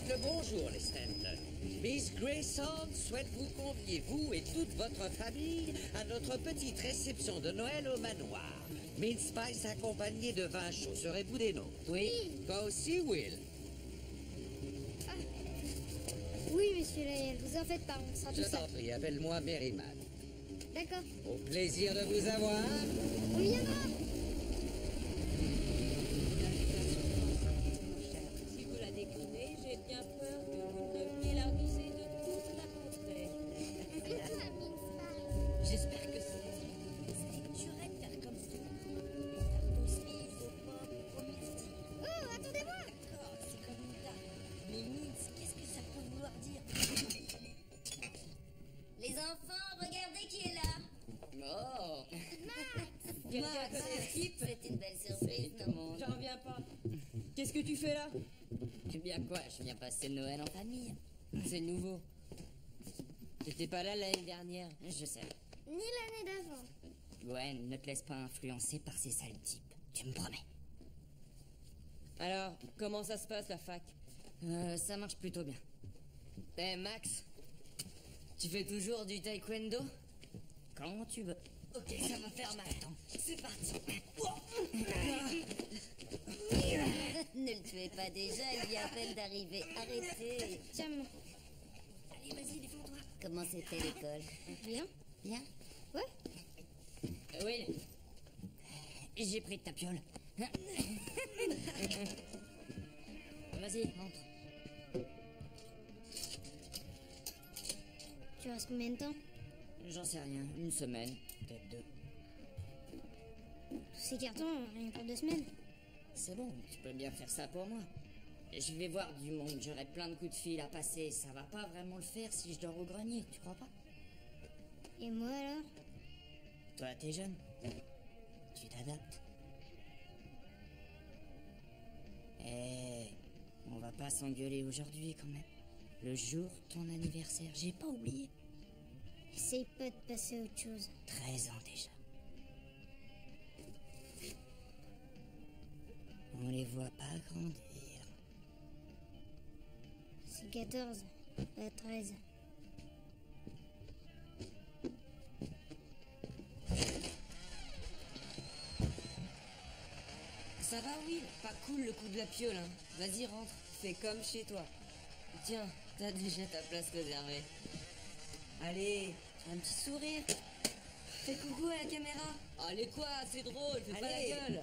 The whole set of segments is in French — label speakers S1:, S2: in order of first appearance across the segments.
S1: Le bonjour, les Stanton. Miss Grayson souhaite vous convier, vous et toute votre famille, à notre petite réception de Noël au manoir. Mince Spice accompagné de vin chaud. Serez-vous des nôtres? Oui. Toi aussi, Will?
S2: Ah. Oui, monsieur Lyell, vous en faites pas, on sera tout
S1: Je t'en prie, appelle-moi Merriman.
S2: D'accord.
S1: Au plaisir de vous avoir.
S2: On viendra.
S3: Si vous la déclinez, j'ai bien peur que vous deveniez la risée de toute la contrée. J'espère que c'est juré de faire comme ça. Faire aussi, faut pas promettre.
S2: Oh, attendez-moi.
S3: D'accord, c'est comme une dame. Mais Mince, qu'est-ce que ça peut vouloir dire?
S4: Les enfants, regardez qui est là.
S3: Oh,
S4: Max, c'est une belle surprise, maman.
S3: j'en reviens pas. Qu'est-ce que tu fais là?
S4: Eh bien quoi, je viens passer Noël en famille.
S3: C'est nouveau. T'étais pas là l'année dernière.
S4: Je sais.
S2: Ni l'année d'avant.
S4: Gwen, ne te laisse pas influencer par ces sales types. Tu me promets.
S3: Alors, comment ça se passe la fac?
S4: Ça marche plutôt bien.
S3: Eh Max, tu fais toujours du taekwondo?
S4: Quand tu veux.
S3: Ok, ça va faire mal.
S4: Attends,
S3: C'est parti.
S4: Ne le tuez pas déjà, il vient à peine d'arriver. Arrêtez.
S2: Tiens, maman.
S4: Allez, vas-y, défends-toi. Comment c'était l'école?
S2: Bien.
S4: Bien.
S2: Ouais.
S3: Will,
S4: J'ai pris de ta piole. Vas-y, entre.
S2: Tu restes combien de temps?
S4: J'en sais rien, une semaine, peut-être deux.
S2: Tous ces cartons, rien pour 2 semaines.
S4: C'est bon, tu peux bien faire ça pour moi. Je vais voir du monde, j'aurai plein de coups de fil à passer. Ça va pas vraiment le faire si je dors au grenier, tu crois pas?
S2: Et moi alors?
S4: Toi, t'es jeune. Tu t'adaptes. Eh, on va pas s'engueuler aujourd'hui quand même. Le jour de ton anniversaire, j'ai pas oublié.
S2: Essaye pas de passer à autre chose.
S4: 13 ans déjà. On les voit pas grandir.
S2: C'est 14, pas 13.
S3: ça va, Will? Pas cool le coup de la piole, hein. Vas-y, rentre. Fais comme chez toi. Tiens, t'as déjà ta place réservée. Allez, un petit sourire. Fais coucou à la caméra. Allez quoi, c'est drôle, fais pas la gueule.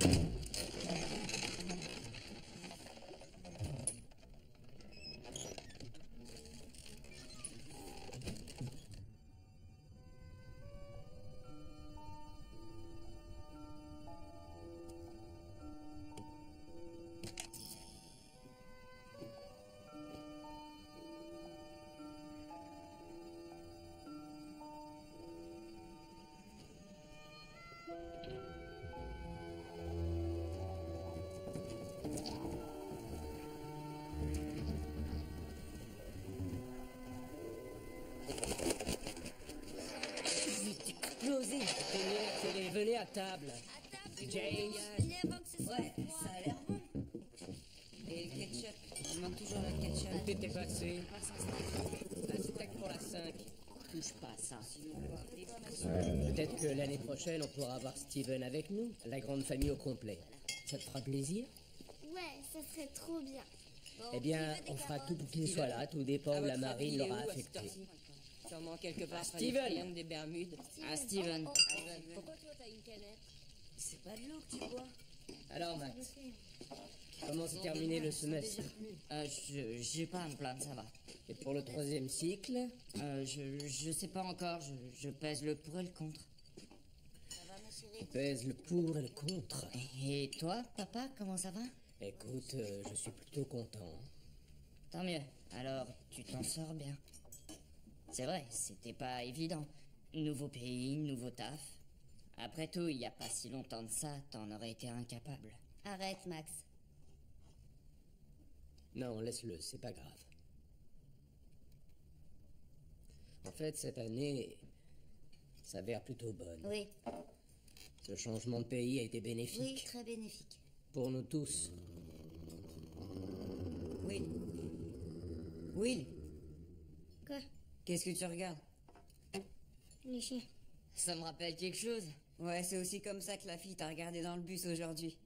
S3: Venez à table. James. Ouais, ça a l'air bon. Et le ketchup. Il manque toujours le ketchup. T'étais passé. Un steak pour la 5.
S4: Touche pas à ça.
S3: Peut-être que l'année prochaine, on pourra avoir Steven avec nous. La grande famille au complet. Ça te fera plaisir?
S2: Ouais, ça serait trop bien.
S3: Eh bien, on fera tout pour qu'il soit là. Tout dépend où la marine l'aura affecté. Sûrement quelque part. Steven des Bermudes.
S4: Ah, Steven.
S3: Pourquoi toi t'as une canette? C'est pas de l'eau que tu bois. Alors Max, comment s'est terminé le semestre?
S4: J'ai pas à me plaindre, ça va.
S3: Et pour le 3e cycle?
S4: Je sais pas encore, je pèse le pour et le contre.
S3: Tu pèses le pour et le contre.
S4: Et toi, papa, comment ça va?
S3: Écoute, je suis plutôt content.
S4: Tant mieux. Alors, tu t'en sors bien. C'est vrai, c'était pas évident. Nouveau pays, nouveau taf. Après tout, il y a pas si longtemps de ça, t'en aurais été incapable. Arrête, Max.
S5: Non, laisse-le, c'est pas grave. En fait, cette année s'avère plutôt bonne.
S4: Oui,
S5: Ce changement de pays a été
S4: oui,
S5: bénéfique.
S4: très bénéfique.
S5: Pour nous tous.
S3: Will. Will,
S2: Quoi?
S3: qu'est-ce que tu regardes?
S2: Les chiens.
S4: Ça me rappelle quelque chose.
S3: Ouais, c'est aussi comme ça que la fille t'a regardé dans le bus aujourd'hui.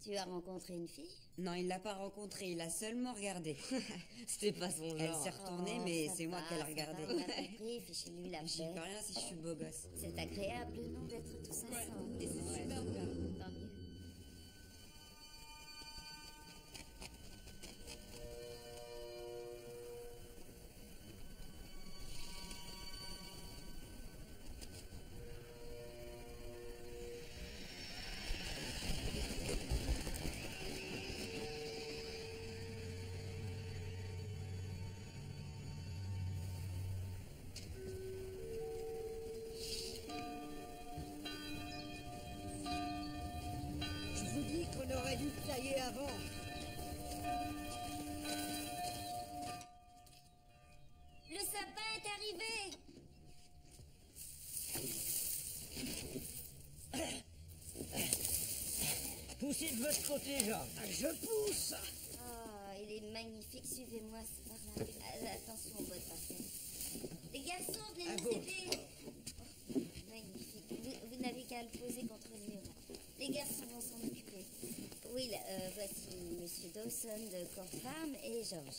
S4: Tu as rencontré une fille?
S3: Non, il l'a pas rencontrée, il l'a seulement regardée.
S4: C'était pas son genre.
S3: Elle s'est retournée, mais c'est moi qui l'ai regardée.
S4: On a compris, fichez-lui la
S3: J'y
S4: paix.
S3: peux rien si je suis beau gosse.
S4: C'est agréable, non, d'être tous ensemble.
S3: Et c'est super bien.
S4: Tant mieux.
S1: Je vous dis qu'on aurait dû tailler avant.
S4: Le sapin est arrivé!
S1: Poussez de votre côté, Jean. Je pousse.
S4: Oh, il est magnifique, suivez-moi, c'est par là. Attention aux bottes par terre. Les garçons, venez
S1: À
S4: nous
S1: gauche.
S4: aider. Oh, magnifique, vous n'avez qu'à le poser contre le mur. Les garçons vont s'en occuper. Will, voici Monsieur Dawson de Court Farm et George.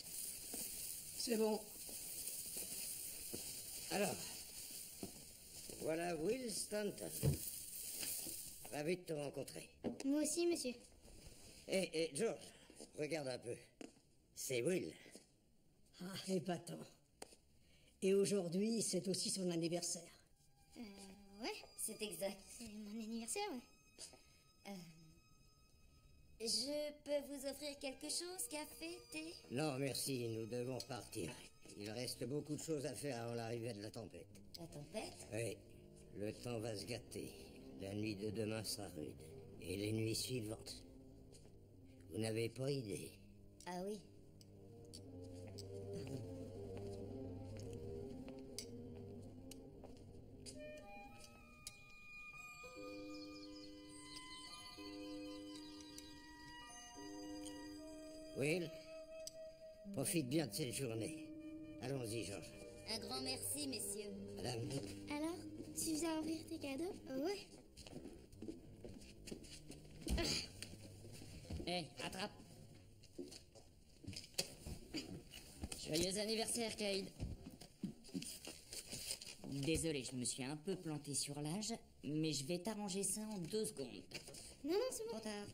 S1: C'est bon. Alors, voilà Will Stanton. Ravi de te rencontrer.
S2: Moi aussi, monsieur.
S1: Et George, regarde un peu. C'est Will.
S6: Ah, épatant. Et aujourd'hui, c'est aussi son anniversaire.
S2: Ouais,
S4: C'est exact.
S2: c'est mon anniversaire, ouais.
S4: Je peux vous offrir quelque chose, café, thé?
S1: Non, merci, nous devons partir. Il reste beaucoup de choses à faire avant l'arrivée de la tempête.
S4: La tempête?
S1: Oui, le temps va se gâter. La nuit de demain sera rude. Et les nuits suivantes. Vous n'avez pas idée.
S4: Ah oui.
S1: Will, profite bien de cette journée. Allons-y, Georges.
S4: Un grand merci, messieurs.
S1: Madame,
S2: Alors, tu vas ouvrir tes cadeaux? Ouais.
S4: Hé, attrape. Joyeux anniversaire, Cade. Désolé, je me suis un peu planté sur l'âge, mais je vais t'arranger ça en 2 secondes.
S2: Non, non, c'est bon.
S4: Trop tard.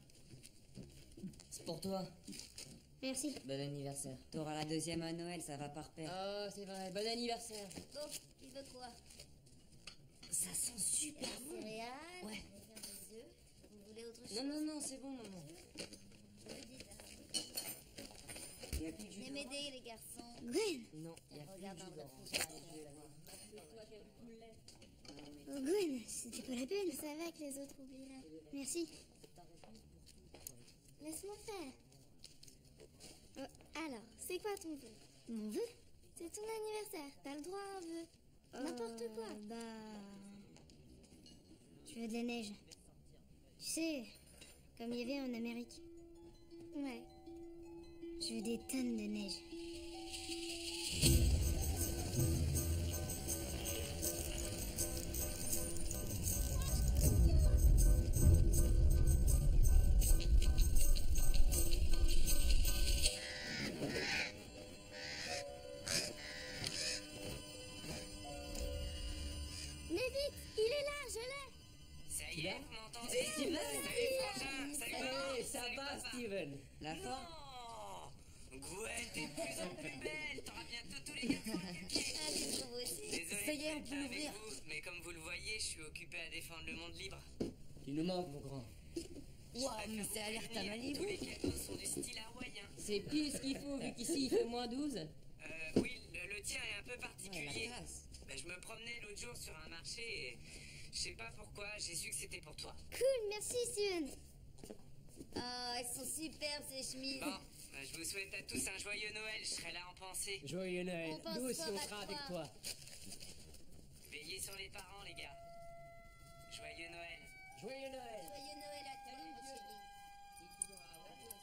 S4: C'est pour toi.
S2: Merci.
S4: Bon anniversaire.
S3: T'auras la deuxième à Noël, ça va par paire.
S4: Oh, c'est vrai. Bon anniversaire.
S2: Bon, il veut quoi?
S4: Ça sent super bon.
S2: Céréales,
S4: Ouais.
S2: faire des œufs. Vous voulez autre chose?
S4: Non, non, non, c'est bon, maman.
S3: Il y a plus de jus
S2: Venez
S3: d'orange.
S2: m'aider, les garçons. Gwen!
S4: Non, il y a plus
S2: Regarde
S4: de
S2: dans
S4: jus
S2: le
S4: d'orange.
S2: réfrigérateur. Oh, Gwen, c'était pas la peine. Je savais que les autres oublieraient. Merci. Laisse-moi faire. Alors, c'est quoi ton vœu? Mon vœu? C'est ton anniversaire. T'as le droit à un vœu. N'importe quoi. Je veux de la neige. Tu sais, comme il y avait en Amérique. Ouais. Je veux des tonnes de neige. Mais vite, il est là, je l'ai.
S7: Ça y est, vous m'entendez? Salut frangin, salut maman,
S5: ça
S7: salut
S5: va,
S7: papa.
S5: Steven?
S3: La forme.
S7: Oh, Gwen, t'es de plus en plus belle, t'auras bientôt tous les garçons du quartier.
S4: Ah, tu trouves aussi?
S7: Désolé
S4: Ça y est, on
S7: d'être
S4: peut
S7: là
S4: l'ouvrir.
S7: avec vous, mais comme vous le voyez, je suis occupé à défendre le monde libre.
S5: Tu nous manques, mon grand.
S4: Waouh, mais ça a l'air ta
S7: Tous
S4: Malibu.
S7: les cadeaux sont du style hawaïen.
S3: C'est pile ce qu'il faut, vu qu'ici il fait -12.
S7: Oui, le tien est un peu
S3: Ouais,
S7: particulier.
S3: la classe.
S7: Je me promenais l'autre jour sur un marché et je sais pas pourquoi, j'ai su que c'était pour toi.
S2: Cool, merci Steven.
S3: Ah, elles sont super ces chemises.
S7: Bon, je vous souhaite à tous un joyeux Noël, je serai là en pensée.
S5: Joyeux Noël.
S2: On pense
S5: Nous aussi,
S2: fort
S5: on
S2: à
S5: sera
S2: toi.
S5: avec toi.
S7: Veillez sur les parents, les gars. Joyeux Noël.
S5: Joyeux Noël.
S2: Joyeux Noël à toi, mon chéri.
S3: Allô à Steven.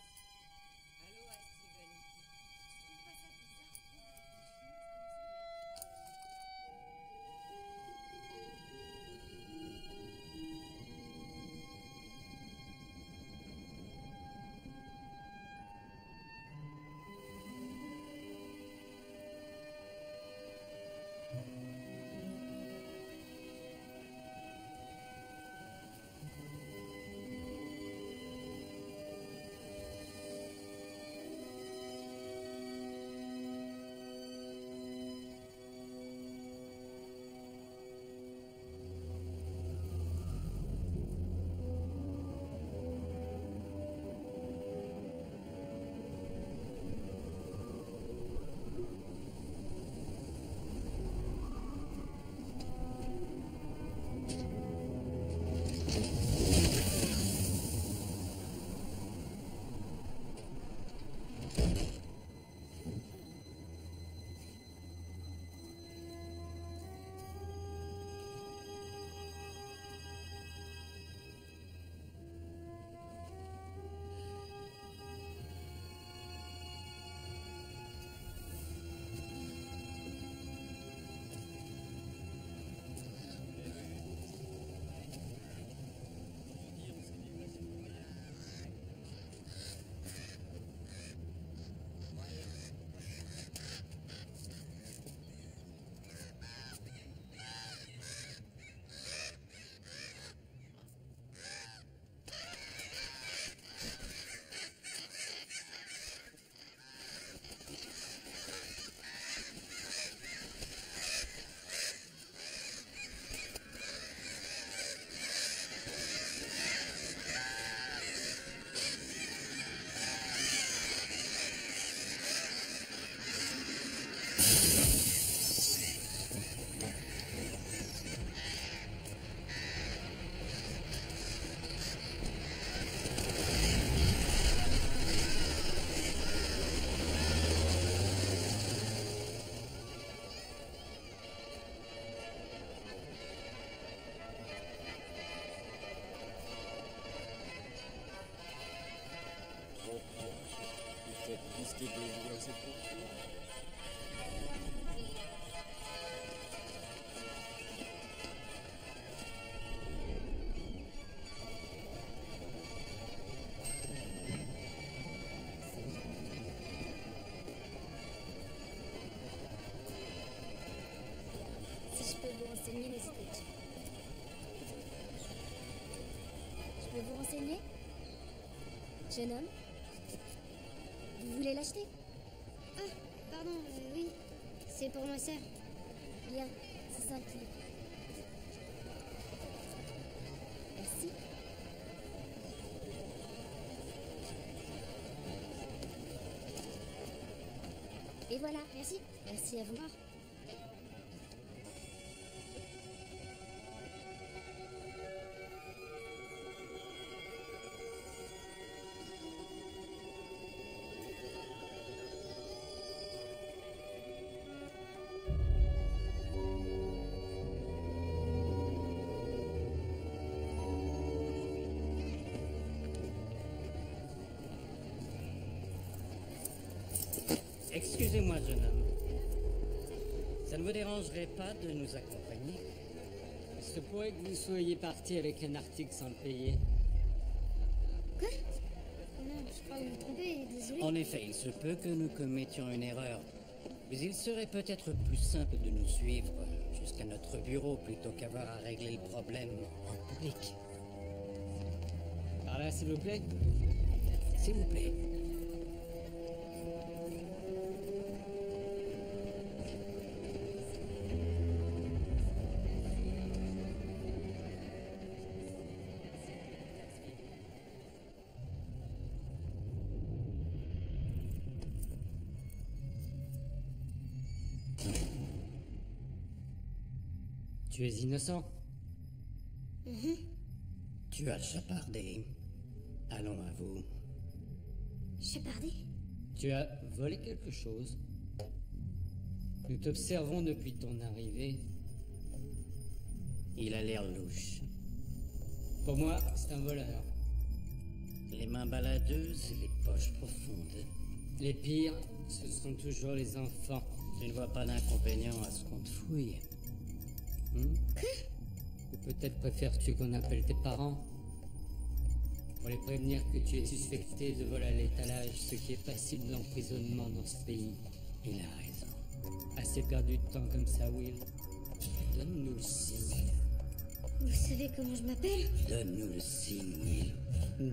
S2: Si je peux vous renseigner, n'hésitez pas. Je peux vous renseigner? Jeune homme? Vous voulez l'acheter? Ah, pardon, oui. C'est pour ma sœur. Bien, c'est 5 livres. Merci. Et voilà, merci. Merci à vous. Au revoir.
S5: Excusez-moi, jeune homme. Ça ne vous dérangerait pas de nous accompagner? Il se pourrait que vous soyez parti avec un article sans le payer.
S2: Quoi? Non, je crois que vous vous trompez, désolé.
S5: En effet, il se peut que nous commettions une erreur. Mais il serait peut-être plus simple de nous suivre jusqu'à notre bureau plutôt qu'avoir à régler le problème en public. Par là, s'il vous plaît? S'il vous plaît. Tu es innocent.
S2: Mhm.
S5: Tu as chapardé. Allons à vous.
S2: Chapardé?
S5: Tu as volé quelque chose. Nous t'observons depuis ton arrivée. Il a l'air louche. Pour moi, c'est un voleur. Les mains baladeuses et les poches profondes. Les pires, ce sont toujours les enfants. Tu ne vois pas d'inconvénient à ce qu'on te fouille. Ou peut-être préfères-tu qu'on appelle tes parents pour les prévenir que tu es suspecté de vol à l'étalage, ce qui est passible d'emprisonnement dans ce pays. Il a raison. Assez perdu de temps comme ça, Will. Donne-nous le signe.
S2: Vous savez comment je m'appelle?
S5: Donne-nous le signe, Will.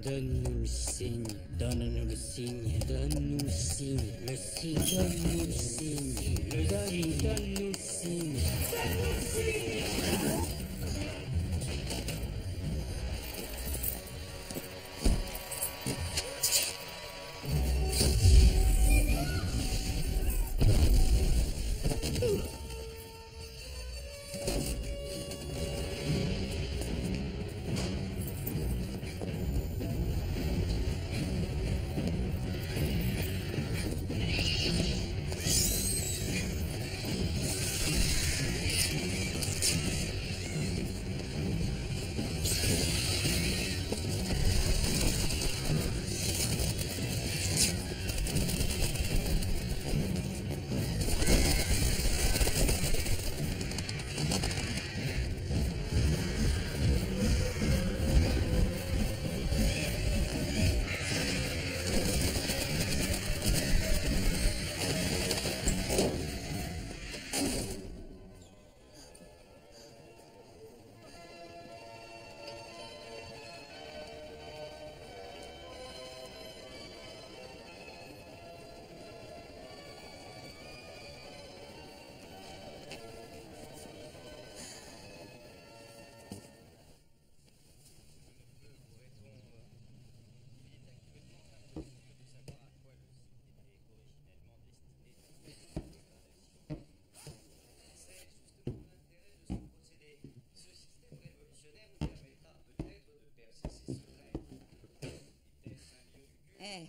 S5: Donne-nous le signe. Donne-nous le signe. Donne-nous le signe. Le signe. Donne-nous le signe. Donne-nous le signe.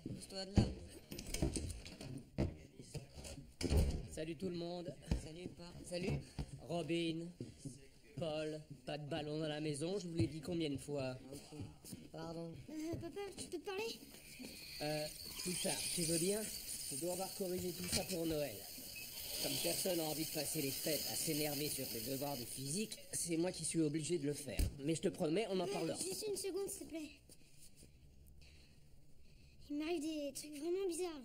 S3: Pousse-toi de là.
S5: Salut tout le monde.
S3: Salut, pas.
S5: Salut. Robin. Paul. Pas de ballon dans la maison, je vous l'ai dit combien de fois.
S3: Ok. Pardon.
S2: Papa, je peux te parler?
S5: Plus tard, tu veux bien? Je dois avoir corrigé tout ça pour Noël. Comme personne n'a envie de passer les fêtes à s'énerver sur les devoirs de physique, c'est moi qui suis obligé de le faire. Mais je te promets, on en parlera.
S2: Juste une seconde, s'il te plaît. Il m'arrive des trucs vraiment bizarres.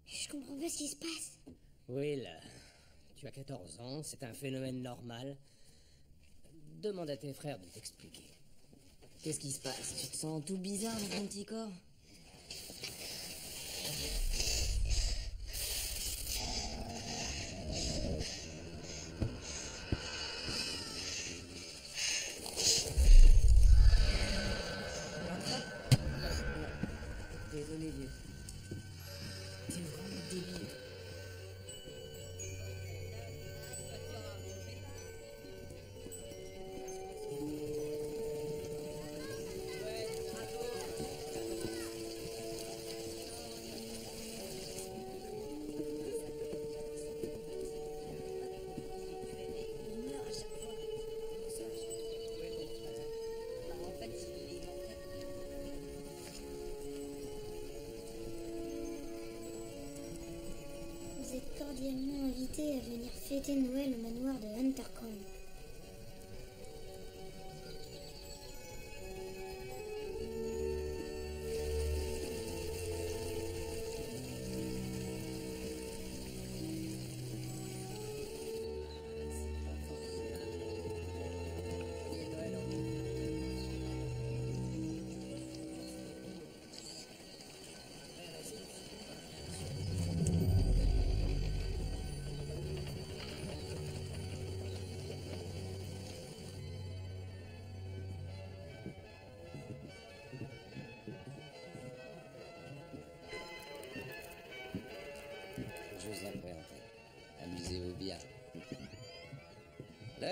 S2: Je comprends pas ce qui se passe.
S5: Will, tu as 14 ans, c'est un phénomène normal. Demande à tes frères de t'expliquer.
S3: Qu'est-ce qui se passe? Tu te sens tout bizarre dans ton petit corps? Désolé, vieux. T'es vraiment débile.
S2: Vous êtes cordialement invité à venir fêter Noël au manoir de Huntercombe.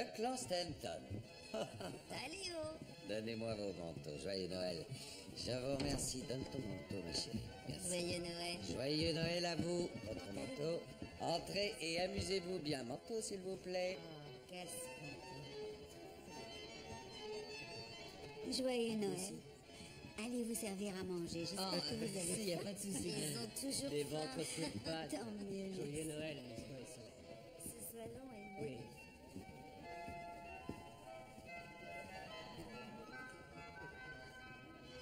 S1: Le clan Stanton.
S2: Allez, oh.
S1: Donnez-moi vos manteaux. Joyeux Noël. Je vous remercie. Donne ton manteau, ma chérie. Merci.
S2: Joyeux Noël.
S1: Joyeux Noël à vous. Votre manteau. Entrez et amusez-vous bien. Manteau, s'il vous plaît.
S2: Oh, quel
S8: Joyeux Noël. Allez vous servir à manger. J'espère
S3: Ah,
S8: que vous allez.
S3: il n'y a pas de souci.
S2: Ils ont toujours
S5: Des
S2: faim.
S5: ventres sur pattes.
S8: Tant mieux.
S5: Joyeux Noël, n'est-ce pas, ça?
S2: Ce salon est
S5: Oui.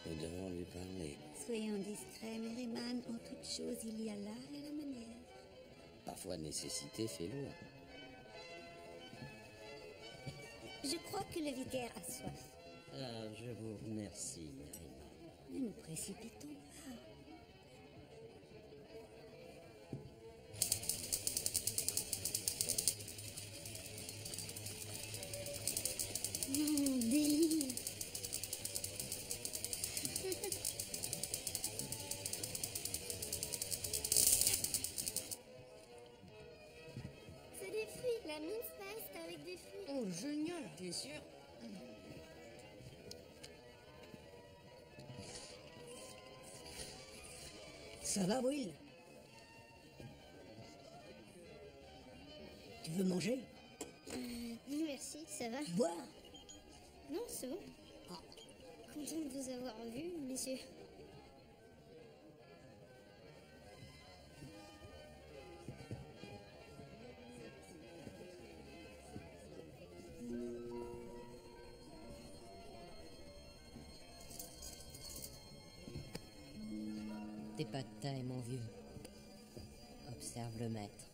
S1: Nous devons lui parler.
S8: Soyons discrets, Merriman. En toute chose, il y a l'art et la manière.
S1: Parfois, nécessité fait loi.
S8: Je crois que le vicaire a soif.
S1: Ah, je vous remercie, Merriman.
S8: Ne nous précipitons pas. Délire.
S2: C'est des fruits. La mince paste avec des fruits.
S3: Oh, génial. T'es sûr?
S6: Ça va, Will? Tu veux manger?
S2: Merci, ça va?
S6: Boire?
S2: Non, c'est bon. Content de vous avoir vu, messieurs.
S3: T'es pas de taille, mon vieux. Observe le maître.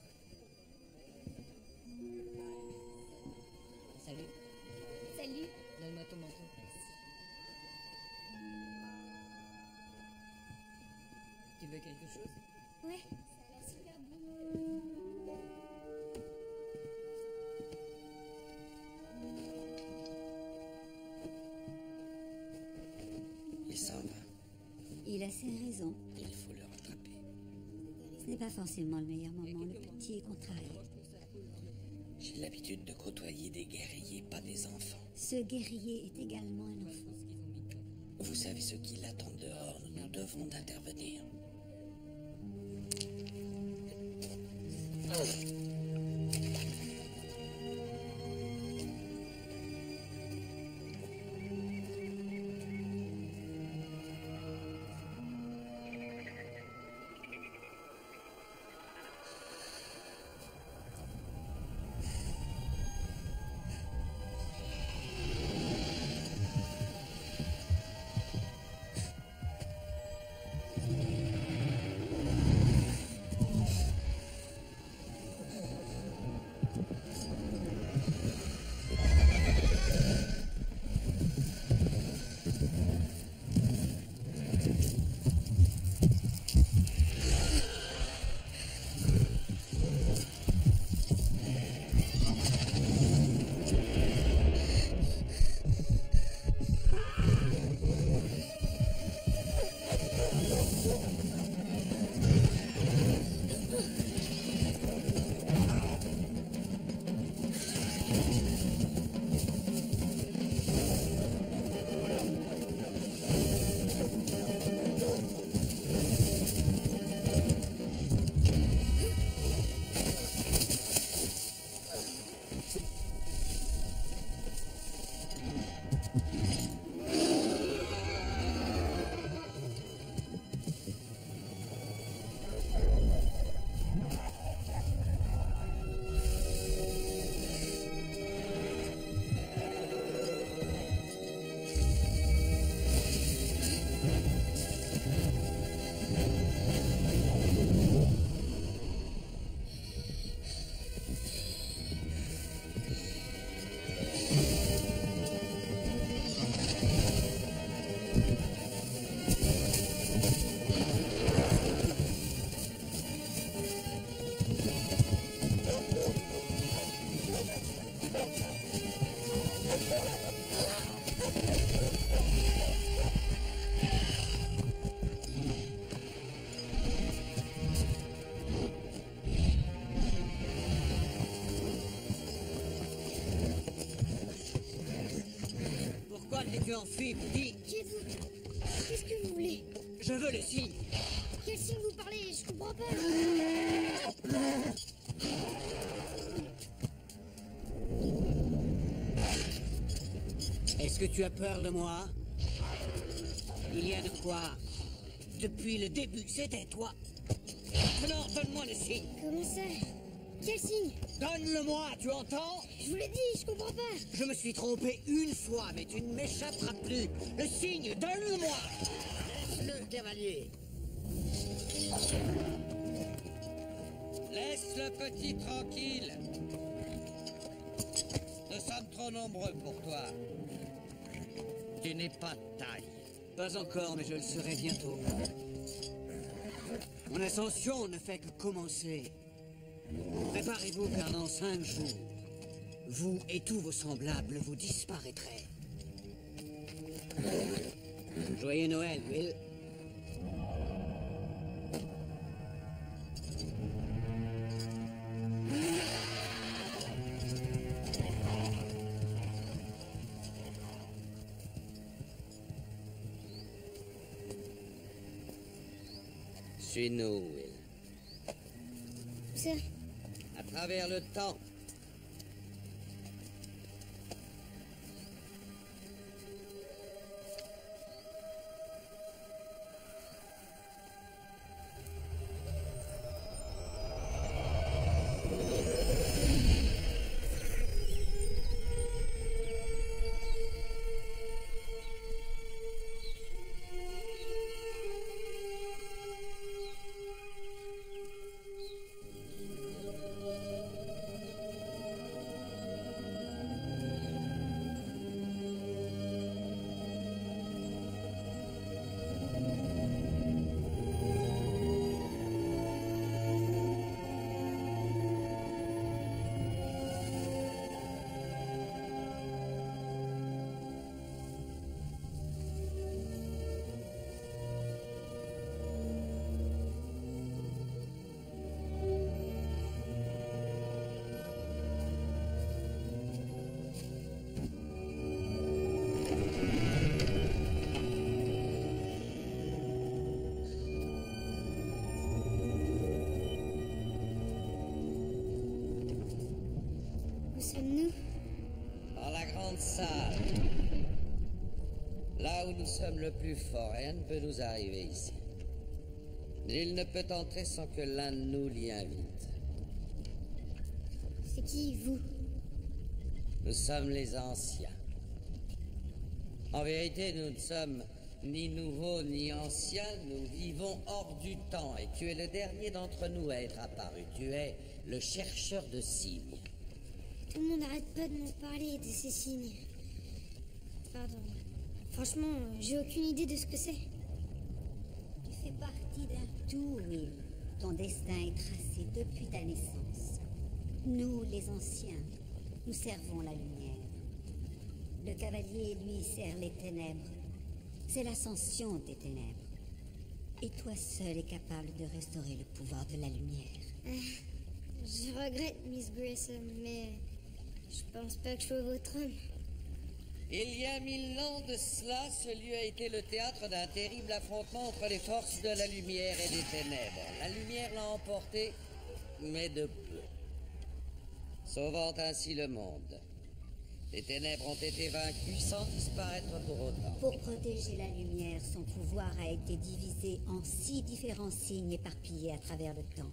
S3: Salut.
S2: Salut.
S3: Donne-moi ton manteau. Tu veux quelque chose?
S2: Ouais, ça a l'air super bon.
S1: Il s'en va.
S8: Il a ses raisons.
S1: Il faut le rattraper.
S8: Ce n'est pas forcément le meilleur moment. Le petit est contrarié.
S1: J'ai l'habitude de côtoyer des guerriers, pas des enfants.
S8: Ce guerrier est également un enfant.
S1: Vous savez ce qui l'attend dehors. Nous devons intervenir.
S6: tu enfuis? Dis.
S2: Qui êtes-vous? Qu'est-ce que vous voulez?
S6: Je veux le signe.
S2: Quel signe vous parlez? Je comprends pas.
S6: Est-ce que tu as peur de moi? Il y a de quoi? Depuis le début, c'était toi. Maintenant, donne-moi le signe.
S2: Comment ça? Quel signe?
S6: Donne-le-moi, tu entends?
S2: Je vous l'ai dit, je comprends pas.
S6: Je me suis trompé une fois, mais tu ne m'échapperas plus. Le signe, donne-le-moi. Laisse-le, cavalier.
S1: Laisse le petit tranquille. Nous sommes trop nombreux pour toi. Tu n'es pas de taille.
S6: Pas encore, mais je le serai bientôt. Mon ascension ne fait que commencer. Préparez-vous car dans 5 jours, vous et tous vos semblables, vous disparaîtrez. Joyeux Noël, Will.
S1: Suis-nous, Will.
S2: Ça,
S1: À travers le temps.
S2: où sommes-nous?
S1: Dans la grande salle. Là où nous sommes le plus fort, rien ne peut nous arriver ici. Nul ne peut entrer sans que l'un de nous l'y invite.
S2: C'est qui, vous?
S1: Nous sommes les anciens. En vérité, nous ne sommes ni nouveaux ni anciens, nous vivons hors du temps, et tu es le dernier d'entre nous à être apparu. Tu es le chercheur de signes.
S2: Tout le monde n'arrête pas de me parler de ces signes. Pardon. Franchement, j'ai aucune idée de ce que c'est.
S8: Tu fais partie d'un tout, Will. Ton destin est tracé depuis ta naissance. Nous, les anciens, nous servons la lumière. Le cavalier, lui, sert les ténèbres. C'est l'ascension des ténèbres. Et toi seul es capable de restaurer le pouvoir de la lumière.
S2: Je regrette, Miss Grayson, mais je pense pas que je sois votre homme.
S1: Il y a 1000 ans de cela, ce lieu a été le théâtre d'un terrible affrontement entre les forces de la lumière et des ténèbres. La lumière l'a emporté, mais de peu, sauvant ainsi le monde. Les ténèbres ont été vaincues sans disparaître pour autant.
S8: Pour protéger la lumière, son pouvoir a été divisé en 6 différents signes éparpillés à travers le temps.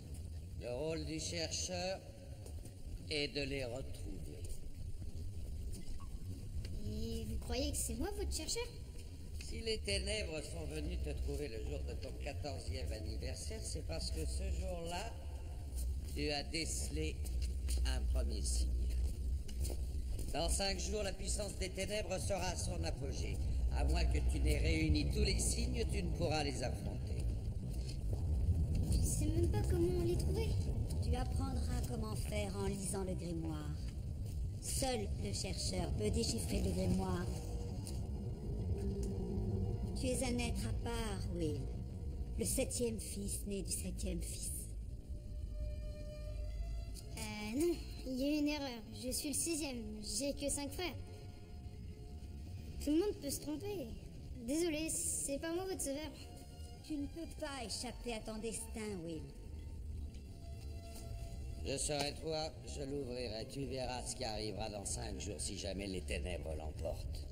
S1: Le rôle du chercheur est de les retrouver.
S2: Et vous croyez que c'est moi, votre chercheur?
S1: Si les ténèbres sont venues te trouver le jour de ton 14e anniversaire, c'est parce que ce jour-là, tu as décelé un premier signe. Dans 5 jours, la puissance des ténèbres sera à son apogée. À moins que tu n'aies réuni tous les signes, tu ne pourras les affronter.
S2: Je sais même pas comment les trouver.
S8: Tu apprendras comment faire en lisant le grimoire. Seul le chercheur peut déchiffrer le grimoire. Tu es un être à part, Will. Le 7e fils né du 7e fils.
S2: Non, il y a une erreur. Je suis le 6e. J'ai que 5 frères. Tout le monde peut se tromper. Désolé, c'est pas moi votre sauveur.
S8: Tu ne peux pas échapper à ton destin, Will.
S1: Je serai toi, je l'ouvrirai. Tu verras ce qui arrivera dans 5 jours si jamais les ténèbres l'emportent.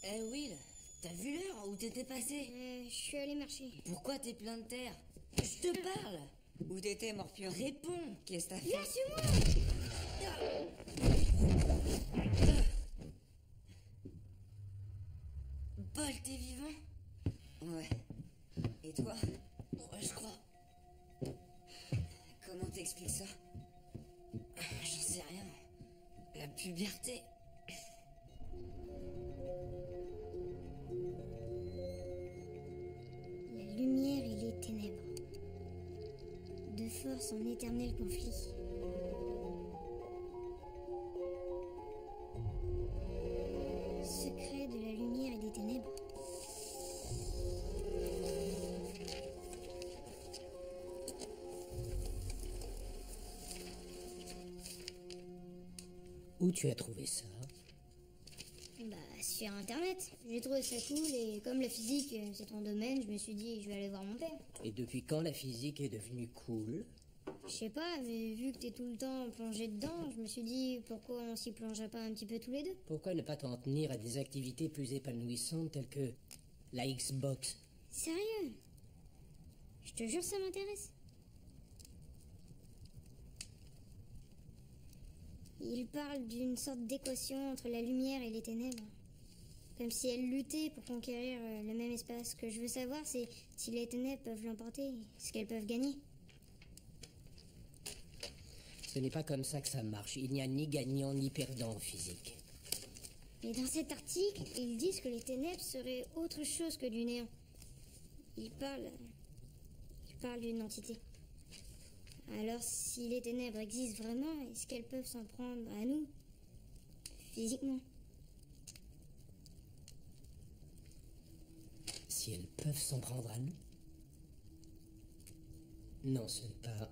S3: Eh Will, t'as vu l'heure où t'étais passé?
S2: Je suis allé marcher.
S3: Pourquoi t'es plein de terre? Je te parle. Où t'étais, Morpion? Réponds. Qu'est-ce que t'as fait?
S2: Viens sur moi.
S3: Paul, t'es vivant? Ouais. Et toi? Ouais, je crois. Comment t'expliques ça? J'en sais rien. La puberté.
S2: La lumière et les ténèbres. Deux forces en éternel conflit. Secret de la lumière et des ténèbres.
S5: Où tu as trouvé ça?
S2: Bah, sur internet. J'ai trouvé ça cool et comme la physique, c'est ton domaine, je me suis dit, je vais aller voir mon père.
S5: Et depuis quand la physique est devenue cool?
S2: Je sais pas, mais vu que t'es tout le temps plongé dedans, je me suis dit, pourquoi on s'y plongerait pas un petit peu tous les deux?
S5: Pourquoi ne pas t'en tenir à des activités plus épanouissantes telles que la Xbox?
S2: Sérieux? Je te jure, ça m'intéresse. Il parle d'une sorte d'équation entre la lumière et les ténèbres. Comme si elles luttaient pour conquérir le même espace. Ce que je veux savoir, c'est si les ténèbres peuvent l'emporter, ce qu'elles peuvent gagner.
S5: Ce n'est pas comme ça que ça marche. Il n'y a ni gagnant ni perdant en physique.
S2: Mais dans cet article, ils disent que les ténèbres seraient autre chose que du néant. Ils parlent d'une entité. Alors, si les ténèbres existent vraiment, est-ce qu'elles peuvent s'en prendre à nous, physiquement?
S5: Si elles peuvent s'en prendre à nous? Non, ce n'est pas...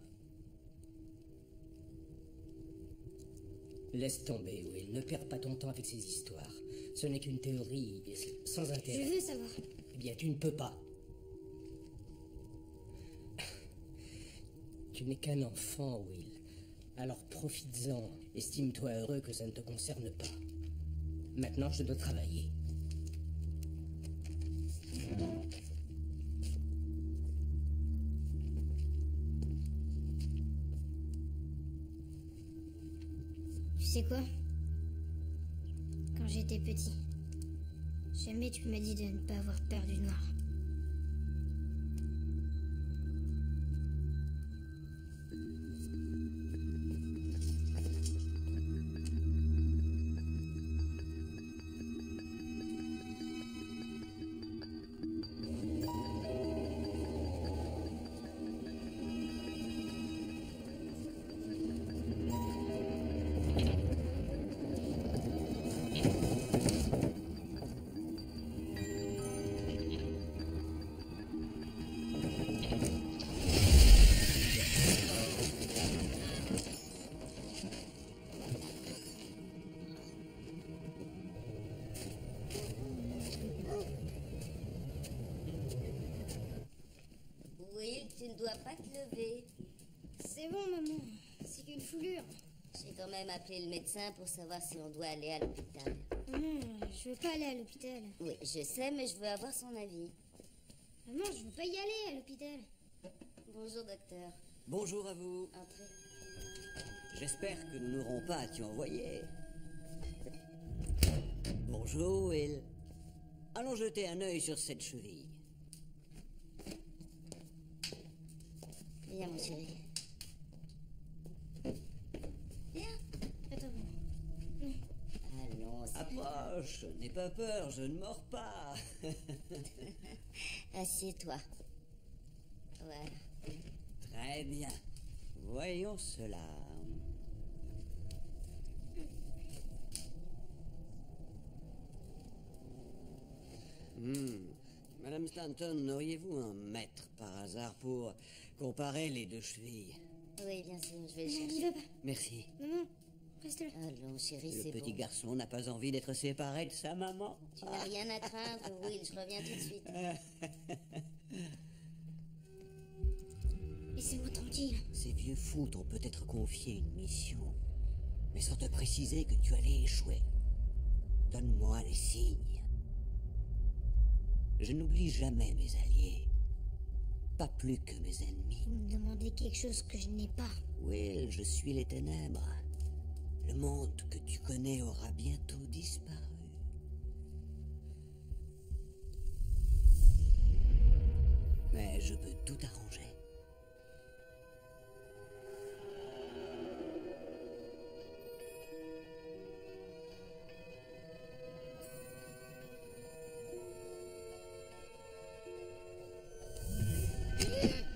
S5: Laisse tomber, Will. Ne perds pas ton temps avec ces histoires. Ce n'est qu'une théorie sans intérêt.
S2: Je veux savoir.
S5: Eh bien, tu ne peux pas. Tu n'es qu'un enfant, Will. Alors profites-en. Estime-toi heureux que ça ne te concerne pas. Maintenant, je dois travailler.
S2: Tu sais quoi? Quand j'étais petit, jamais tu m'as dit de ne pas avoir peur du noir.
S8: Will, tu ne dois pas te lever.
S2: C'est bon, maman. C'est qu'une foulure.
S8: J'ai quand même appelé le médecin pour savoir si on doit aller à l'hôpital.
S2: Maman, je veux pas aller à l'hôpital.
S8: Oui, je sais, mais je veux avoir son avis.
S2: Maman, je veux pas y aller à l'hôpital.
S8: Bonjour, docteur.
S6: Bonjour à vous.
S4: Entrez.
S6: J'espère que nous n'aurons pas à t'y envoyer. Bonjour, Will. Allons jeter un œil sur cette cheville.
S4: Viens, mon chéri.
S2: Viens. Attends.
S4: Allons,
S6: Approche, n'aie pas peur, je ne mords pas.
S4: assieds-toi. Voilà.
S6: Très bien. Voyons cela. Madame Stanton, auriez-vous un mètre par hasard pour comparer les deux chevilles?
S4: Oui, bien sûr, je vais le
S2: Non,
S4: chercher.
S2: n'y va pas.
S6: Merci.
S2: Maman, reste là.
S4: Allons, chéri,
S6: Le
S4: c'est
S6: petit
S4: bon.
S6: garçon n'a pas envie d'être séparé de sa maman.
S4: Tu n'as rien à craindre, Will, je reviens tout de suite.
S2: Laissez-moi tranquille.
S6: Ces vieux fous t'ont peut-être confié une mission, mais sans te préciser que tu allais échouer. Donne-moi les signes. Je n'oublie jamais mes alliés, pas plus que mes ennemis.
S2: Vous me demandez quelque chose que je n'ai pas.
S6: Will, je suis les ténèbres. Le monde que tu connais aura bientôt disparu. Mais je peux tout arranger.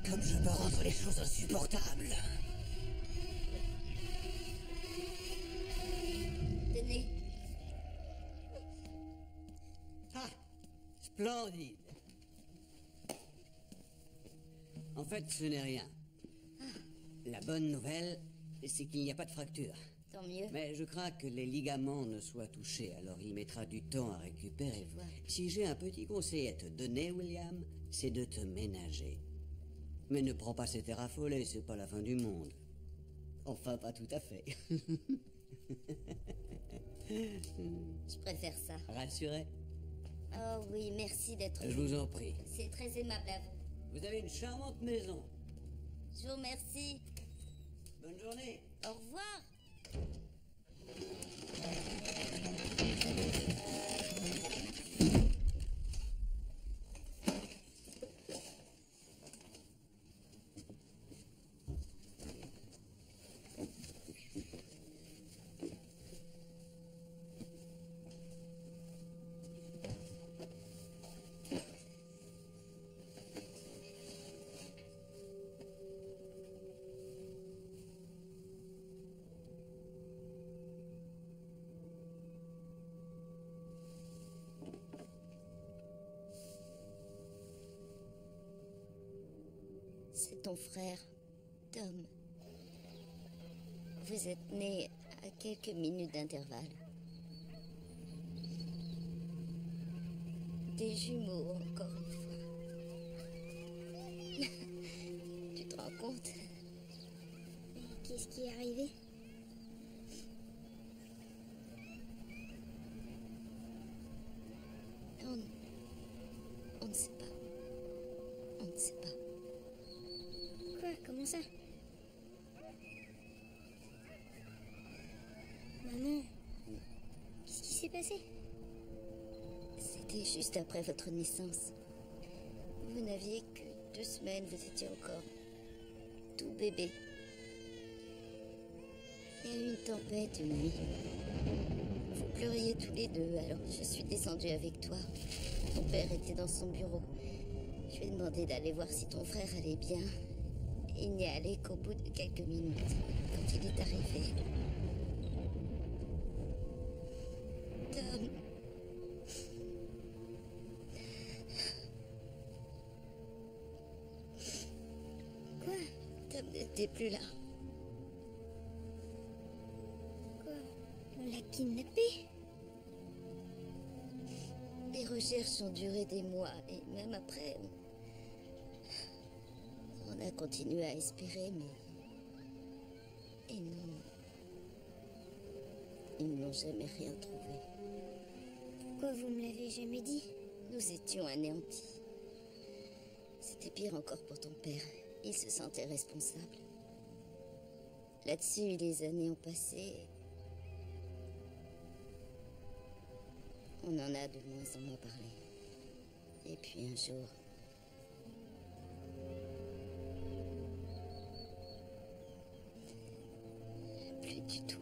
S6: Comme je peux rendre les choses insupportables.
S4: Tenez.
S6: Ah, splendide. En fait, ce n'est rien. La bonne nouvelle, c'est qu'il n'y a pas de fracture.
S4: Tant mieux.
S6: Mais je crains que les ligaments ne soient touchés, alors il mettra du temps à récupérer. Si j'ai un petit conseil à te donner, William, c'est de te ménager. Mais ne prends pas cet air affolé, c'est pas la fin du monde. Enfin, pas tout à fait.
S4: Je préfère ça.
S6: Rassuré?
S4: Oh oui, merci d'être
S6: Je vous en prie.
S4: C'est très aimable à vous.
S6: Vous avez une charmante maison.
S4: Je vous remercie.
S6: Bonne journée.
S4: Au revoir. C'est ton frère, Tom. Vous êtes nés à quelques minutes d'intervalle. Des jumeaux, encore une fois. Tu te rends compte?
S2: Mais qu'est-ce qui est arrivé?
S4: On ne sait pas. On ne sait pas.
S2: Quoi? Comment ça? Maman, qu'est-ce qui s'est passé?
S4: C'était juste après votre naissance. Vous n'aviez que 2 semaines, vous étiez encore tout bébé. Il y a eu une tempête une nuit. Vous pleuriez tous les deux, alors je suis descendue avec toi. Ton père était dans son bureau. Je lui ai demandé d'aller voir si ton frère allait bien. Il n'y est allé qu'au bout de quelques minutes, quand il est arrivé. Tom.
S2: Quoi?
S4: Tom n'était plus là.
S2: Quoi? On l'a kidnappé?
S4: Les recherches ont duré des mois, et même après, on a continué à espérer, mais ils n'ont jamais rien trouvé.
S2: Pourquoi vous me l'avez jamais dit?
S4: Nous étions anéantis. C'était pire encore pour ton père. Il se sentait responsable. Là-dessus, les années ont passé. On en a de moins en moins parlé. Et puis un jour... plus du tout.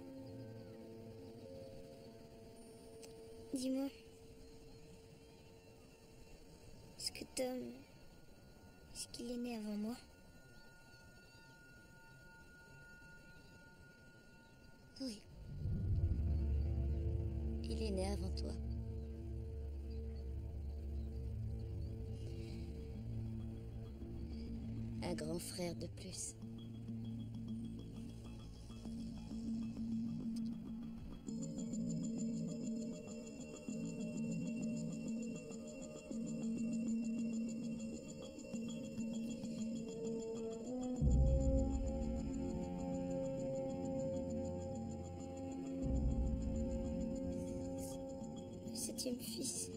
S2: Dis-moi. Est-ce que Tom... Est-ce qu'il est né avant moi?
S4: Oui. Il est né avant toi. Un grand frère de plus.
S2: Le 7e fils.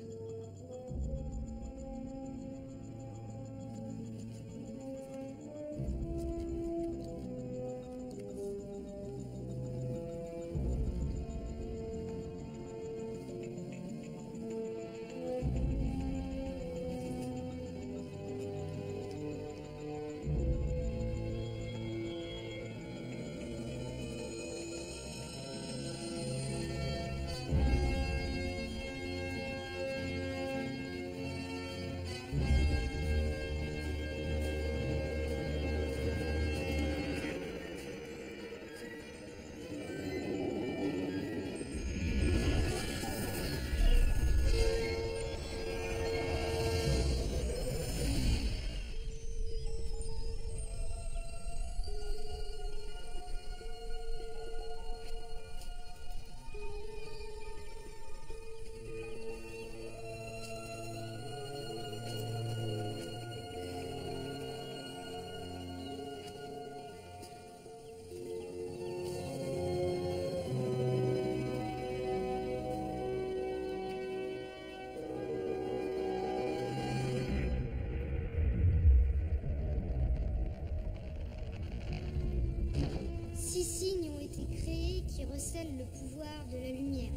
S2: Recèle le pouvoir de la lumière.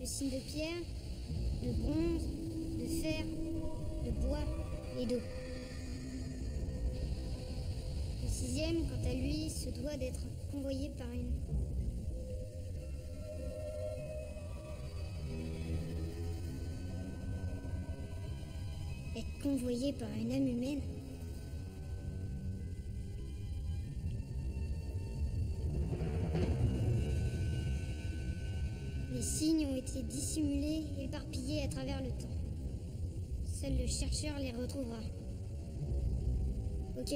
S2: Le signe de pierre, de bronze, de fer, de bois et d'eau. Le 6e, quant à lui, se doit d'être convoyé par une... être convoyé par une âme humaine. Les signes ont été dissimulés, éparpillés à travers le temps. Seul le chercheur les retrouvera. Ok.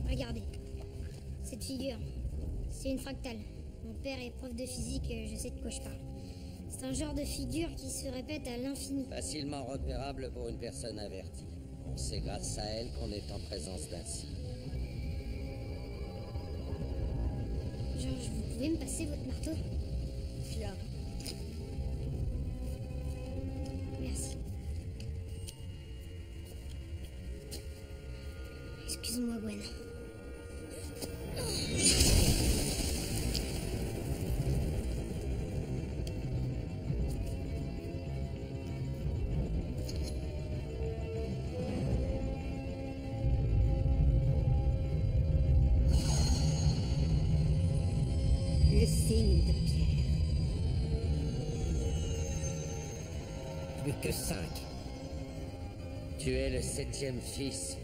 S2: Regardez. Cette figure, c'est une fractale. Mon père est prof de physique, je sais de quoi je parle. C'est un genre de figure qui se répète à l'infini.
S1: Facilement repérable pour une personne avertie. On sait grâce à elle qu'on est en présence d'un signe.
S2: Georges, vous pouvez me passer votre marteau?
S3: Tiens.
S2: Merci. Excuse-moi, Gwen.
S8: Le signe de pierre.
S5: Plus que 5.
S1: Tu es le 7e fils,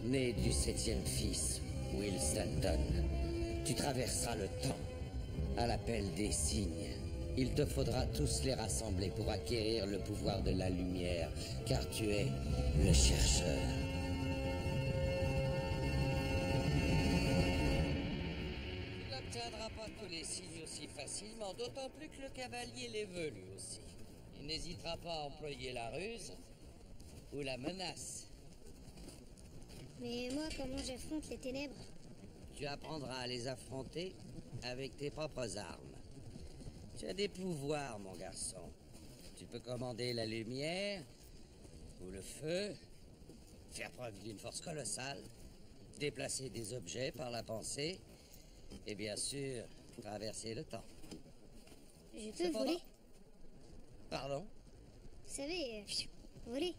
S1: né du 7e fils, Will Stanton. Tu traverseras le temps, à l'appel des signes. Il te faudra tous les rassembler pour acquérir le pouvoir de la lumière, car tu es le chercheur. Tu n'obtiendras pas tous les signes aussi facilement, d'autant plus que le cavalier les veut lui aussi. Il n'hésitera pas à employer la ruse ou la menace.
S2: Mais moi, comment j'affronte les ténèbres?
S1: Tu apprendras à les affronter avec tes propres armes. Tu as des pouvoirs, mon garçon. Tu peux commander la lumière, ou le feu, faire preuve d'une force colossale, déplacer des objets par la pensée, et bien sûr, traverser le temps.
S2: Je peux
S1: Cependant-
S2: voler.
S1: Pardon?
S2: Vous savez, voler.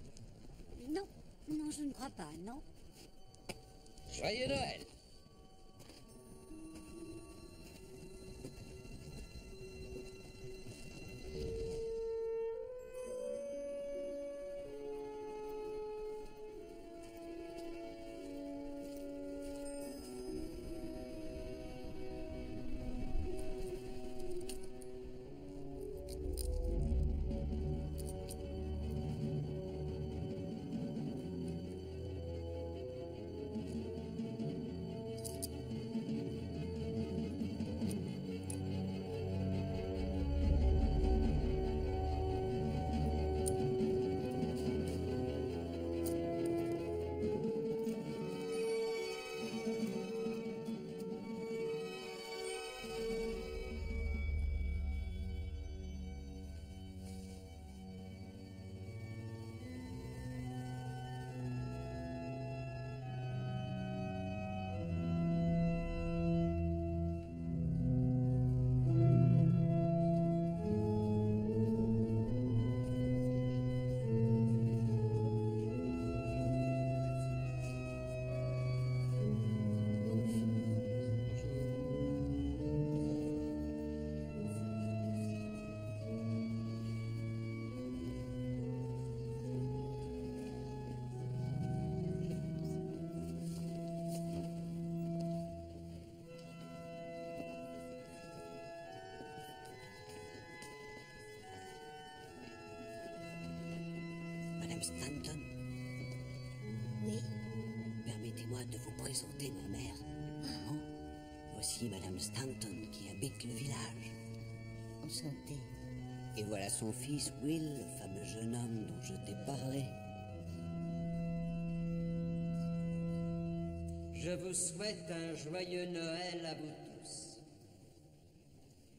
S8: Non, non, je ne crois pas, non.
S1: Joyeux Noël!
S6: Madame Stanton,
S8: Oui,
S6: permettez-moi de vous présenter ma mère. Maman, voici Madame Stanton qui habite le village.
S8: enchanté.
S6: Et voilà son fils Will, le fameux jeune homme dont je t'ai parlé.
S5: Je vous souhaite un joyeux Noël à vous tous.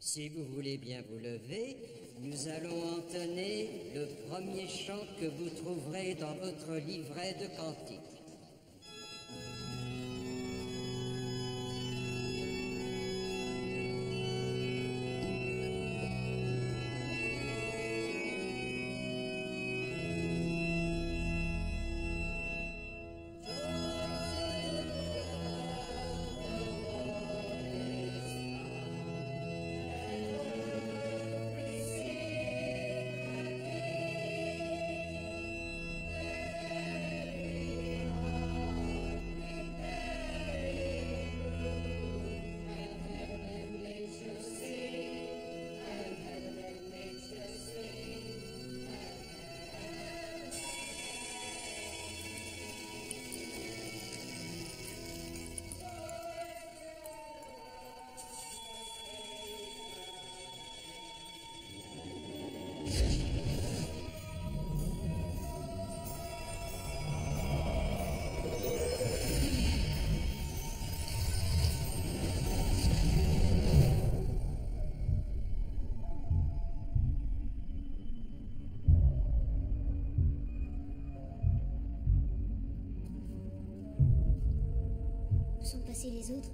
S5: Si vous voulez bien vous lever, nous allons entonner le premier chant que vous trouverez dans votre livret de cantiques.
S2: Où sont passés les autres?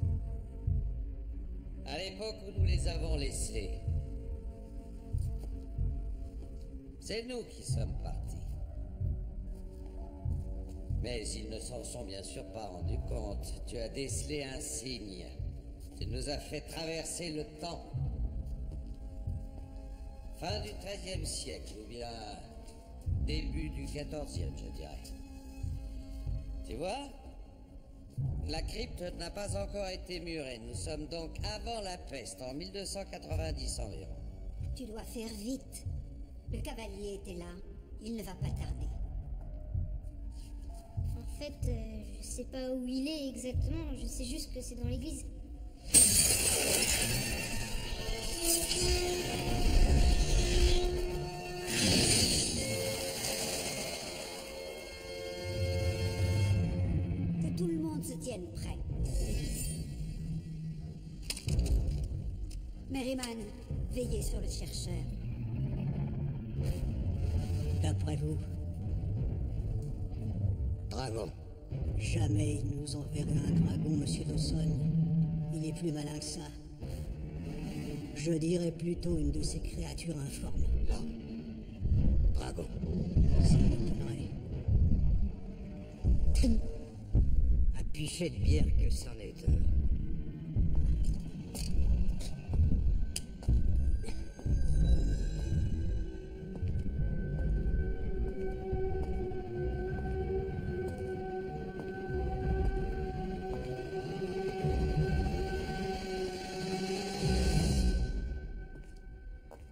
S1: À l'époque où nous les avons laissés, c'est nous qui sommes partis. Mais ils ne s'en sont bien sûr pas rendus compte. Tu as décelé un signe. Tu nous as fait traverser le temps. Fin du XIIIe siècle, ou bien début du XIVe, je dirais. Tu vois, la crypte n'a pas encore été murée. Nous sommes donc avant la peste, en 1290 environ.
S8: Tu dois faire vite. Le cavalier était là. Il ne va pas tarder.
S2: En fait, je sais pas où il est exactement, je sais juste que c'est dans l'église.
S8: Que tout le monde se tienne prêt. Merriman, veillez sur le chercheur.
S6: D'après vous,
S5: dragon.
S8: Jamais ils nous enverraient un dragon, monsieur Dawson. Il est plus malin que ça. Je dirais plutôt une de ces créatures informes.
S5: Non. Dragon.
S8: Ça m'étonnerait.
S5: Un pichet de bière que c'en est un.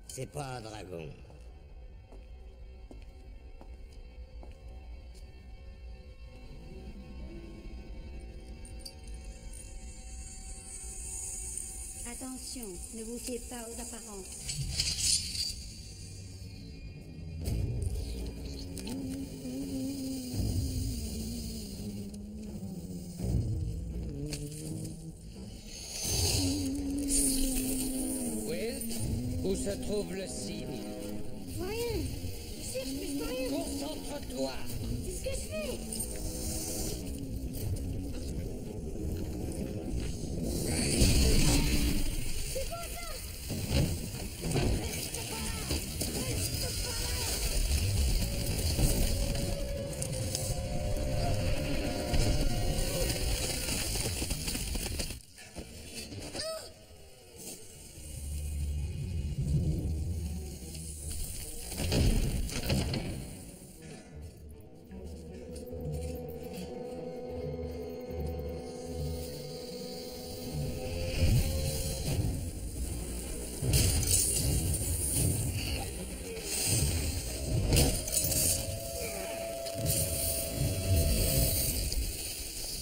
S5: C'est pas un dragon.
S8: Attention, ne vous fiez pas aux apparences.
S1: Will, où se trouve le signe?
S2: Je vois rien. Je cherche, mais je vois rien.
S1: Concentre-toi.
S2: C'est ce que je fais. C'est quoi ça?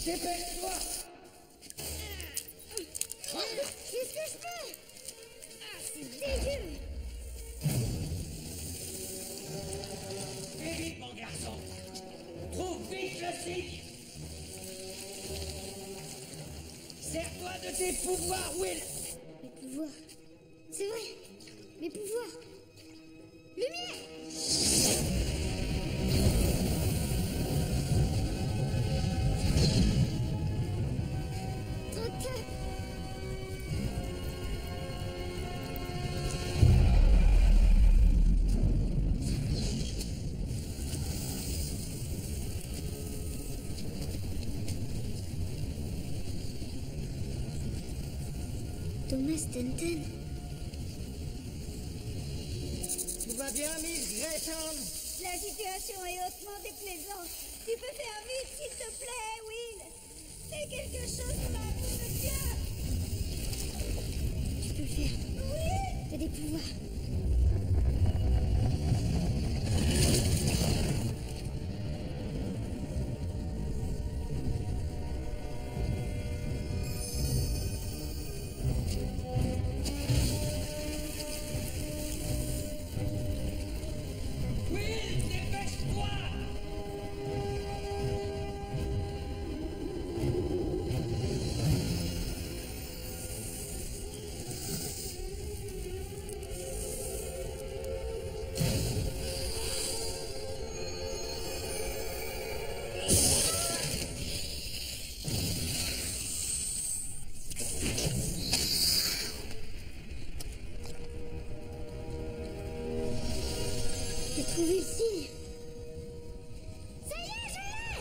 S1: Dépêche-toi.
S2: Qu'est-ce que je fais? Ah, c'est dégueu.
S1: Fais vite, mon garçon. Trouve vite le signe. Sers-toi de tes pouvoirs, Will.
S2: Mes pouvoirs. C'est vrai. Mes pouvoirs. Lumière. Trop tard. Thomas Denton.
S5: Tout va bien, Miss Grayson?
S8: La situation est hautement déplaisante. Tu peux faire vite, s'il te plaît, Will. Fais quelque chose pour la boue de Dieu.
S2: Tu peux le faire.
S8: Oui.
S2: T'as des pouvoirs.
S1: Will, dépêche-toi.
S2: J'ai trouvé le signe. Ça y est, je l'ai.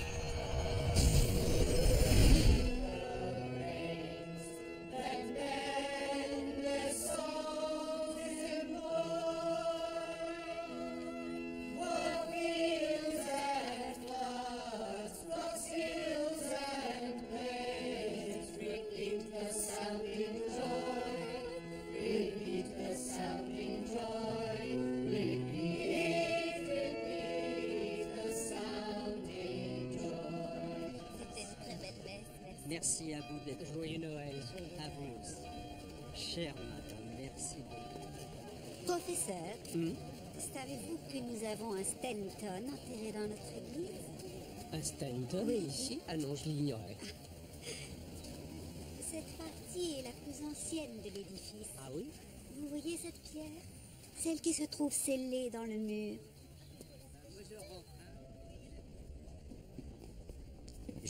S8: C'était une très belle messe, merci.
S6: Merci à vous d'être
S5: Joyeux Noël.
S6: à vous aussi. Chère madame, merci beaucoup.
S8: Professeur, savez-vous que nous avons un Stanton enterré dans notre église?
S5: Un Stanton
S8: Oui.
S5: ici? Ah non, je l'ignorais.
S8: Cette partie est la plus ancienne de l'édifice.
S5: Ah oui?
S8: Vous voyez cette pierre? Celle qui se trouve scellée dans le mur.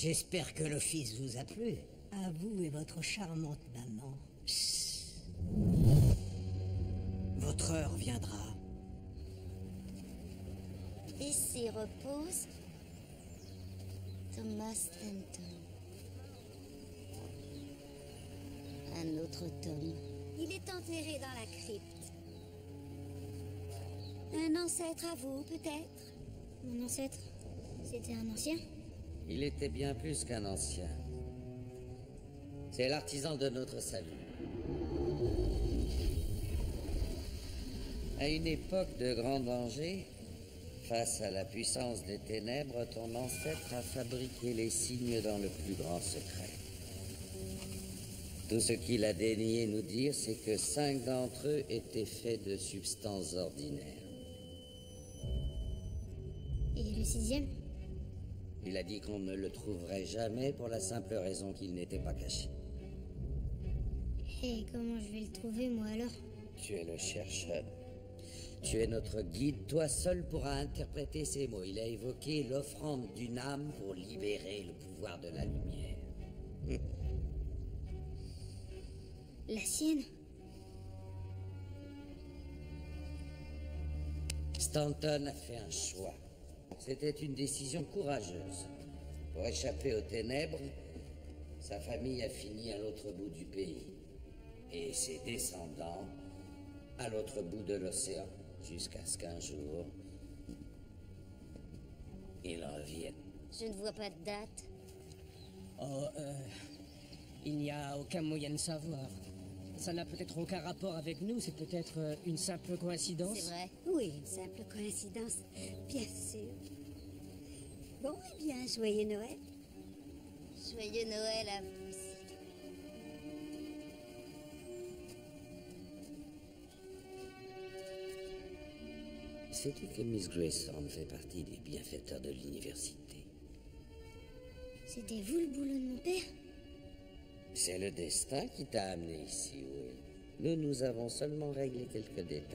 S6: J'espère que l'office vous a plu.
S8: À vous et votre charmante maman.
S6: Votre heure viendra.
S2: Ici repose Thomas Stanton. Un autre Tom.
S8: Il est enterré dans la crypte. Un ancêtre à vous, peut-être?
S2: Mon ancêtre, c'était un ancien?
S1: Il était bien plus qu'un ancien. C'est l'artisan de notre salut. À une époque de grand danger, face à la puissance des ténèbres, ton ancêtre a fabriqué les signes dans le plus grand secret. Tout ce qu'il a daigné nous dire, c'est que 5 d'entre eux étaient faits de substances ordinaires.
S2: Et le 6e?
S1: Il a dit qu'on ne le trouverait jamais pour la simple raison qu'il n'était pas caché.
S2: Et comment je vais le trouver, moi, alors?
S1: Tu es le chercheur. Tu es notre guide. Toi seul pourras interpréter ces mots. Il a évoqué l'offrande d'une âme pour libérer le pouvoir de la lumière.
S2: La sienne?
S1: Stanton a fait un choix. C'était une décision courageuse. Pour échapper aux ténèbres, sa famille a fini à l'autre bout du pays. Et ses descendants à l'autre bout de l'océan. Jusqu'à ce qu'un jour, ils reviennent.
S2: Je ne vois pas de date.
S5: Oh, il n'y a aucun moyen de savoir. Ça n'a peut-être aucun rapport avec nous, c'est peut-être une simple coïncidence.
S2: C'est vrai.
S8: Oui, une simple coïncidence, bien sûr. Bon, eh bien, joyeux Noël.
S2: Joyeux Noël à vous aussi.
S1: Sais-tu que Miss Grayson fait partie des bienfaiteurs de l'université?
S2: C'était vous le boulot de mon père?
S1: C'est le destin qui t'a amené ici, oui. Nous avons seulement réglé quelques détails.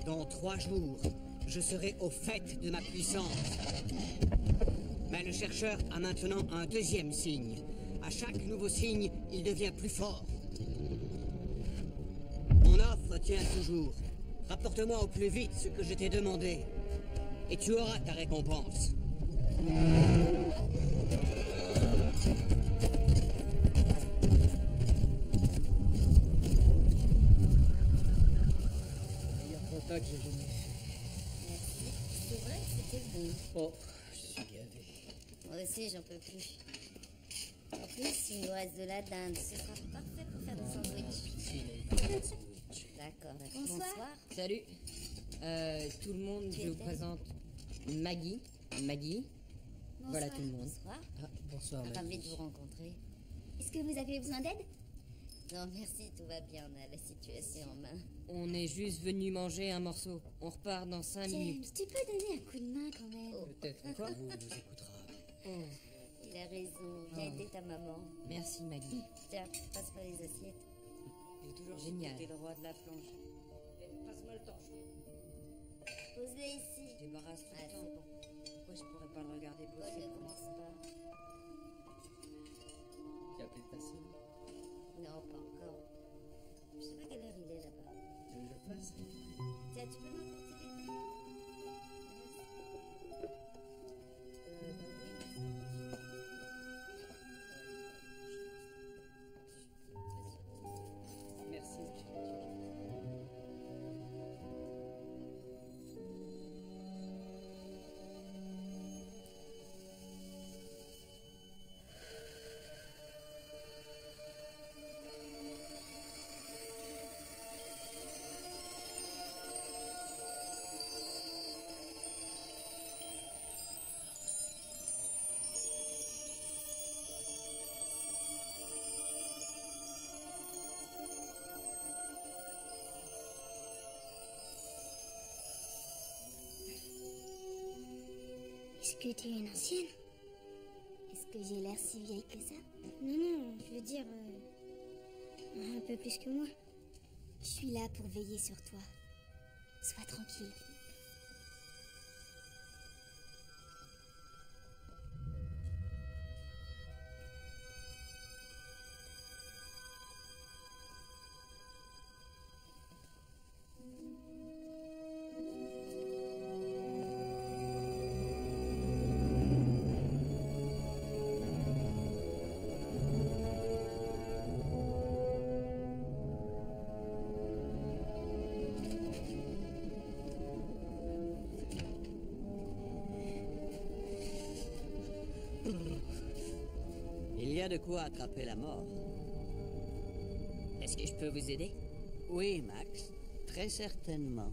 S6: Dans 3 jours, je serai au fait de ma puissance. Mais le chercheur a maintenant un deuxième signe. À chaque nouveau signe, il devient plus fort. Mon offre tient toujours. Rapporte-moi au plus vite ce que je t'ai demandé. Et tu auras ta récompense.
S5: Que j'ai jamais fait.
S2: Merci. C'est vrai que c'était bon.
S5: Oh, je suis gavé.
S2: Moi aussi, j'en peux plus. En plus, il nous reste de la dinde. Ce sera parfait pour faire des sandwichs. D'accord. Bonsoir.
S3: Salut. Tout le monde, je vous présente Maggie. Maggie. Voilà tout le monde.
S2: Bonsoir.
S5: Ah, bonsoir,
S2: Ravi
S5: Maggie.
S2: de vous rencontrer.
S8: Est-ce que vous avez besoin d'aide?
S2: Non, merci, tout va bien. On a la situation en main.
S3: On est juste venu manger un morceau. On repart dans 5
S8: James,
S3: minutes.
S8: tu peux donner un coup de main quand même.
S5: Peut-être que vous nous écoutera.
S3: Oh,
S2: Il a raison. Viens aider ta maman.
S3: merci Maggie.
S2: Tiens, passe-moi les assiettes.
S3: Il est toujours génial. T'es le roi de la planche. Passe-moi le torche.
S2: Pose-les ici.
S3: Je débarrasse tout
S2: Ah,
S3: le
S2: c'est
S3: temps.
S2: bon.
S3: Pourquoi je pourrais pas le regarder
S2: Oh,
S3: bosser?
S2: ne commence pas.
S5: Tu as appelé ta sœur?
S2: Non, pas encore. Je sais pas quelle heure il est là-bas.
S5: Tu veux que je le fasse?
S2: Tiens, tu peux m'apporter les pains? Bah oui, merci. que t'es une ancienne?
S8: Est-ce que j'ai l'air si vieille que ça?
S2: Non, non, je veux dire... un peu plus que moi.
S8: Je suis là pour veiller sur toi. Sois tranquille.
S6: Il y a de quoi attraper la mort.
S4: Est-ce que je peux vous aider?
S6: Oui, Max, très certainement.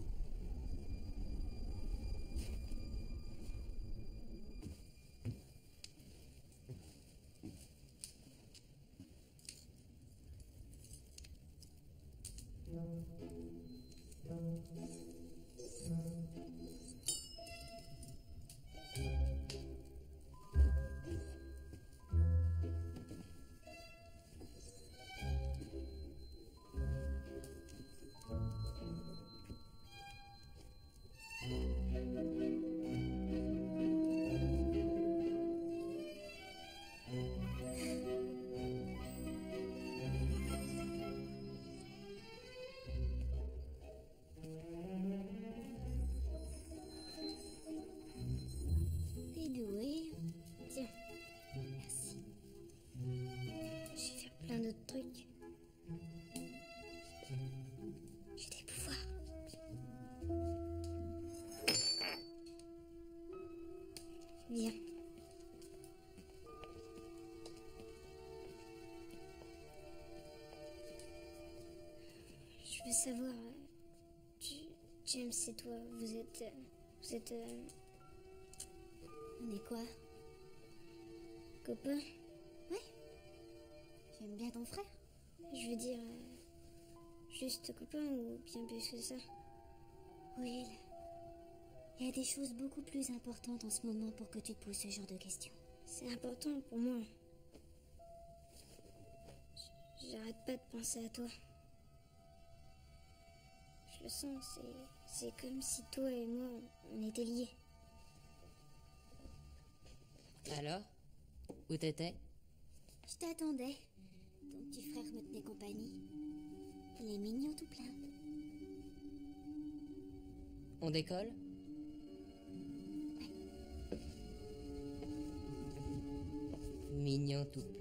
S2: T'es doué. Tiens,
S8: Merci.
S2: je vais faire plein d'autres trucs. J'ai des pouvoirs. Viens. Je veux savoir... James et toi, vous êtes...
S8: On est quoi?
S2: copains?
S8: J'aime bien ton frère.
S2: Je veux dire... juste copains ou bien plus que ça?
S8: Will, il y a des choses beaucoup plus importantes en ce moment pour que tu te poses ce genre de questions.
S2: C'est important pour moi. J'arrête pas de penser à toi. Je le sens, c'est comme si toi et moi, on était liés.
S4: Alors? Où t'étais?
S8: Je t'attendais. Ton petit frère me tenait compagnie. Il est mignon tout plein.
S4: On décolle? Mignon tout plein.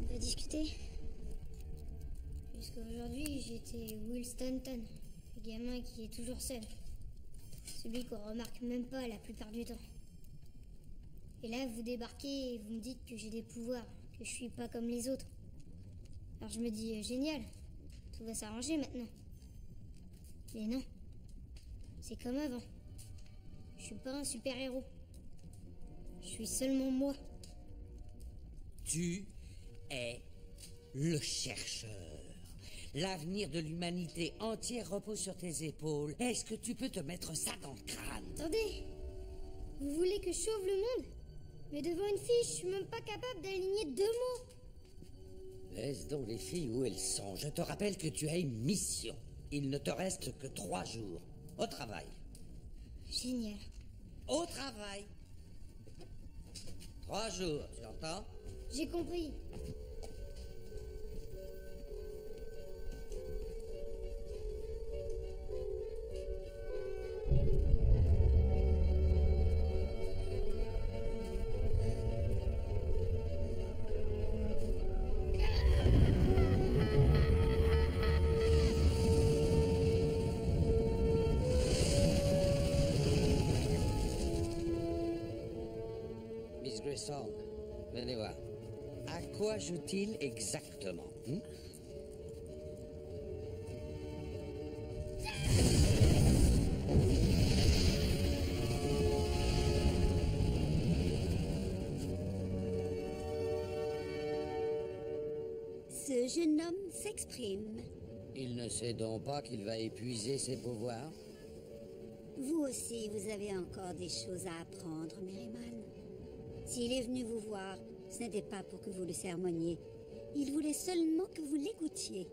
S2: On va discuter. Jusqu'à aujourd'hui, j'étais Will Stanton, le gamin qui est toujours seul. Celui qu'on remarque même pas la plupart du temps. Et là, vous débarquez et vous me dites que j'ai des pouvoirs, que je suis pas comme les autres. Alors je me dis, génial, tout va s'arranger maintenant. Mais non, c'est comme avant. Je suis pas un super-héros. Je suis seulement moi.
S1: Tu es le chercheur. L'avenir de l'humanité entière repose sur tes épaules. Est-ce que tu peux te mettre ça dans le crâne?
S2: Attendez, vous voulez que je sauve le monde? Mais devant une fille, je suis même pas capable d'aligner 2 mots.
S1: Laisse donc les filles où elles sont. Je te rappelle que tu as une mission. Il ne te reste que 3 jours. Au travail.
S2: Génial.
S1: Au travail. 3 jours, tu entends?
S2: J'ai compris.
S1: Miss Grayson, venez voir. À quoi joue-t-il exactement?
S8: Ce jeune homme s'exprime.
S1: Il ne sait donc pas qu'il va épuiser ses pouvoirs?
S8: Vous aussi, vous avez encore des choses à apprendre, Merriman. S'il est venu vous voir, ce n'était pas pour que vous le sermonniez. Il voulait seulement que vous l'écoutiez.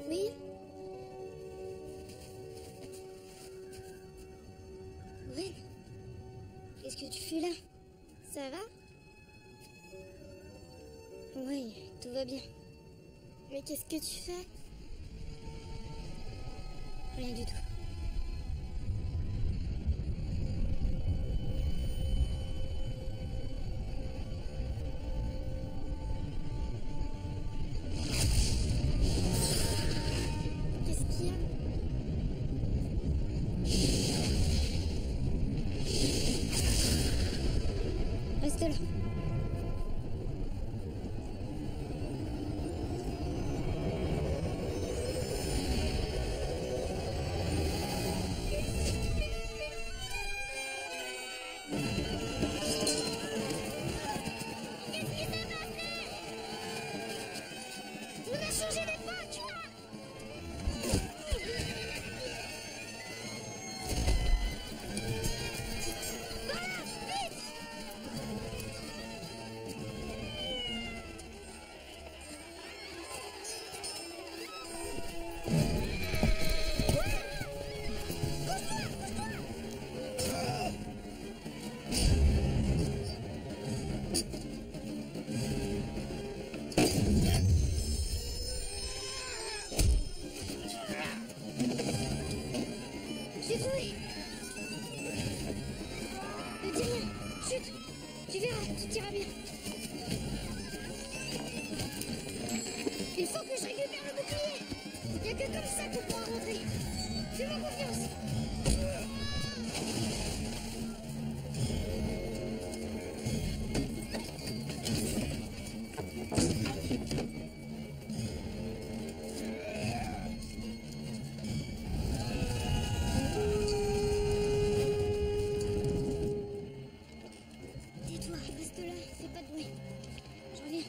S2: Oui? Oui? Qu'est-ce que tu fais là? Ça va? Oui, tout va bien. Mais qu'est-ce que tu fais? Rien du tout. Qu'est-ce qu'il y a? Reste là. On a changé d'époque! Voilà, vite! J'ai trouvé! Ne dis rien! Chut! Tu verras, tout ira bien. Il faut que je récupère le bouclier! Il n'y a que comme ça qu'on pourra rentrer. Fais-moi confiance! Tais-toi, reste là, fais pas de bruit. Je reviens.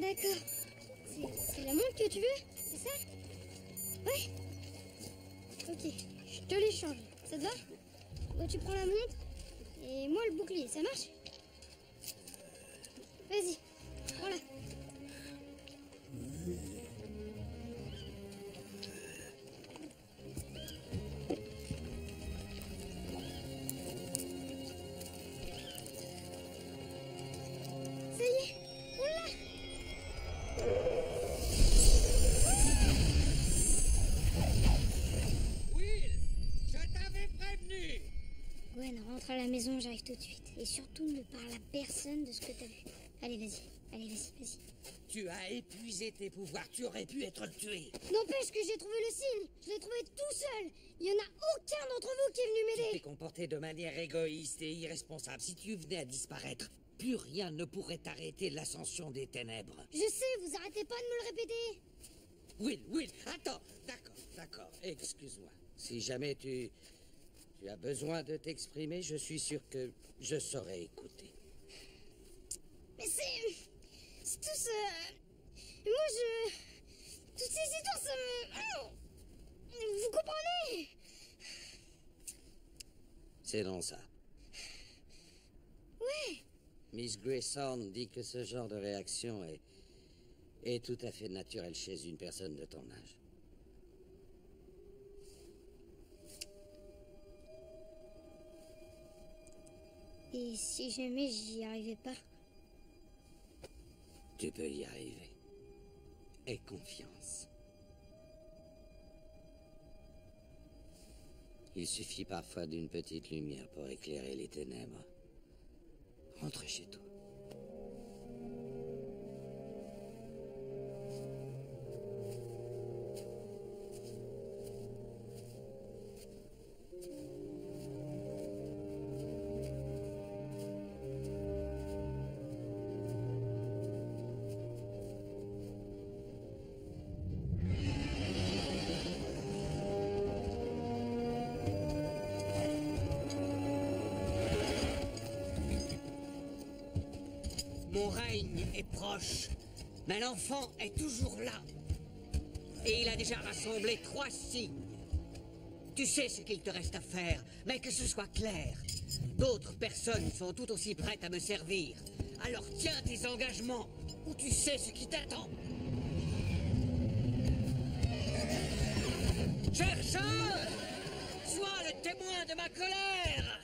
S2: D'accord. C'est la montre que tu veux, c'est ça? Ouais. Ok, je te l'échange. Ça te va? Toi, tu prends la montre et moi le bouclier, ça marche? Vas-y, prends-la. rentre à la maison, j'arrive tout de suite. Et surtout, ne parle à personne de ce que t'as vu. Allez, vas-y. Allez, vas-y.
S1: Tu as épuisé tes pouvoirs, tu aurais pu être tué.
S2: N'empêche que j'ai trouvé le signe. Je l'ai trouvé tout seul. Il y en a aucun d'entre vous qui est venu
S1: Tu t'es
S2: m'aider.
S1: comporté de manière égoïste et irresponsable. Si tu venais à disparaître, plus rien ne pourrait arrêter l'ascension des ténèbres.
S2: Je sais, vous arrêtez pas de me le répéter.
S1: Will, attends. D'accord, excuse-moi. Si jamais tu as besoin de t'exprimer, je suis sûr que je saurais écouter.
S2: Mais c'est tout ce... Moi, toutes ces histoires, ça me... Vous comprenez?
S1: C'est non ça.
S2: Ouais.
S1: Miss Grayson dit que ce genre de réaction est tout à fait naturel chez une personne de ton âge.
S2: Et si jamais j'y arrivais pas?
S1: Tu peux y arriver. Aie confiance. Il suffit parfois d'une petite lumière pour éclairer les ténèbres. Rentre chez toi.
S6: Mon règne est proche, mais l'enfant est toujours là. Et il a déjà rassemblé 3 signes. Tu sais ce qu'il te reste à faire, mais que ce soit clair. D'autres personnes sont tout aussi prêtes à me servir. Alors tiens tes engagements, ou tu sais ce qui t'attend. Chercheur, sois le témoin de ma colère.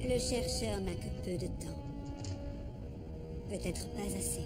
S8: Le chercheur n'a que peu de temps. Peut-être pas assez.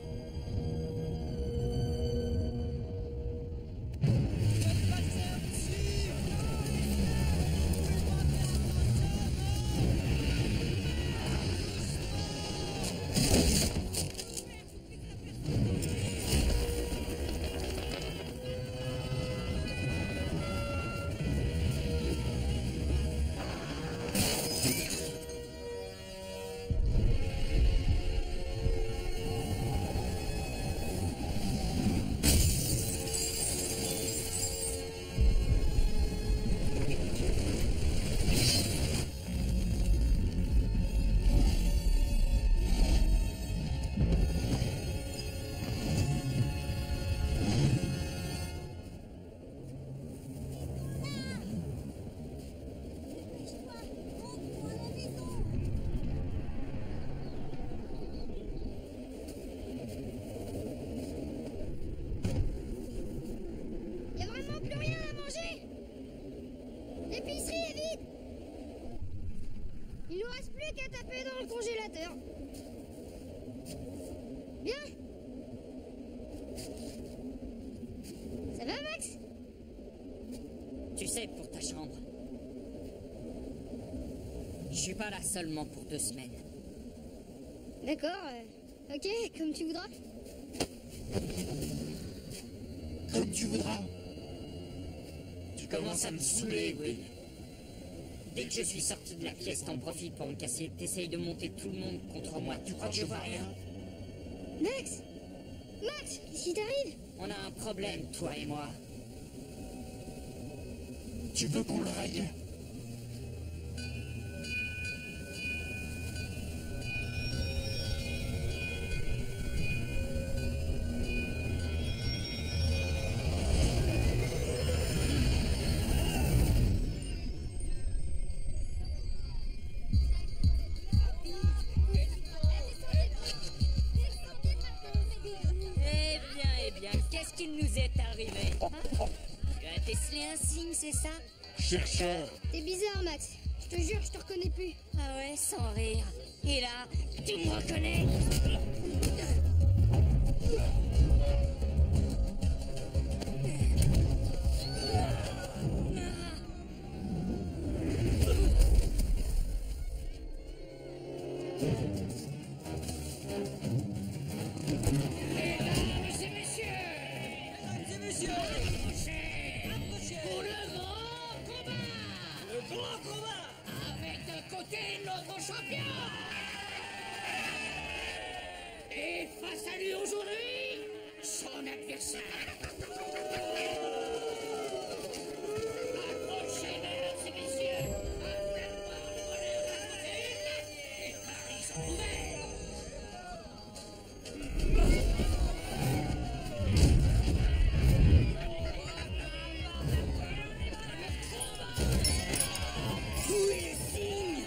S2: Y a vraiment plus rien à manger. L'épicerie est vide. Il nous reste plus qu'à taper dans le congélateur. Bien. Ça va, Max?
S4: Tu sais, pour ta chambre. Je suis pas là seulement pour 2 semaines.
S2: D'accord. Ok, comme tu voudras.
S9: Comme tu voudras.
S4: Tu commences à me saouler, Will. Dès que je suis sorti de la pièce, t'en profites pour me casser. T'essayes de monter tout le monde contre moi. Tu crois que je vois rien?
S2: Max! Max! Qu'est-ce qui t'arrive?
S4: On a un problème, toi et moi.
S9: Tu veux qu'on le règle?
S4: décelé un signe, c'est ça?
S9: Chercheur.
S2: T'es bizarre, Max. Je te jure, je te reconnais plus.
S4: Ah ouais, sans rire. Et là, tu me reconnais?
S5: Et face à lui aujourd'hui, son adversaire. Approchez, mesdames et messieurs. Un flamboir de voleur à protéine. Les paris sont ouverts.
S4: Où est le signe?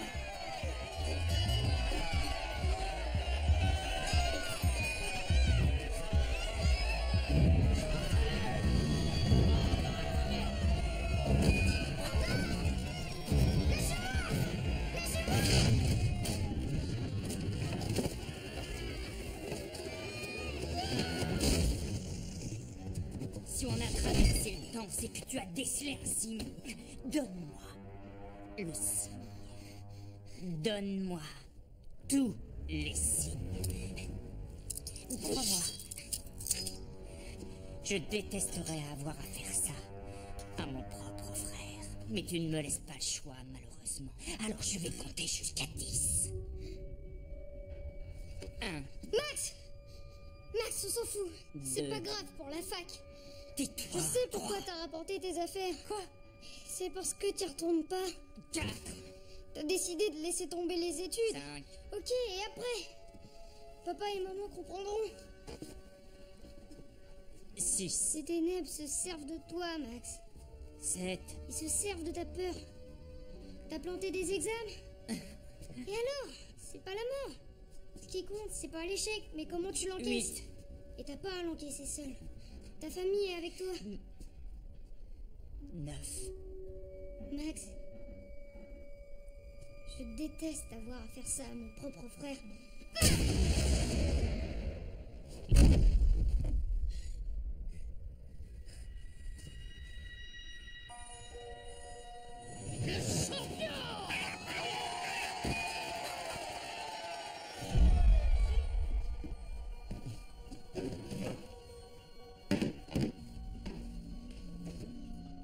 S4: Si on a traversé le temps, c'est que tu as décelé un signe. Donne-moi le signe. Donne-moi tous les signes. Crois-moi, je détesterais avoir à faire ça à mon propre frère. Mais tu ne me laisses pas le choix, malheureusement. Alors je vais compter jusqu'à 10. 1.
S2: Max! Max, on s'en fout. C'est
S4: Deux.
S2: pas grave pour la fac.
S4: Tais-toi.
S2: Je sais pourquoi t'as rapporté tes affaires. Quoi? C'est parce que t'y retournes pas.
S4: 4.
S2: T'as décidé de laisser tomber les études.
S4: 5.
S2: Ok, et après? Papa et maman comprendront.
S4: 6.
S2: Ces ténèbres se servent de toi, Max.
S4: 7.
S2: Ils se servent de ta peur. T'as planté des examens? Et alors? C'est pas la mort. Ce qui compte, c'est pas l'échec, mais comment tu l'encaisses.
S4: 8.
S2: Et t'as pas à l'encaisser seul. Ta famille est avec toi.
S4: 9.
S2: Max, je déteste avoir à faire ça à mon propre frère.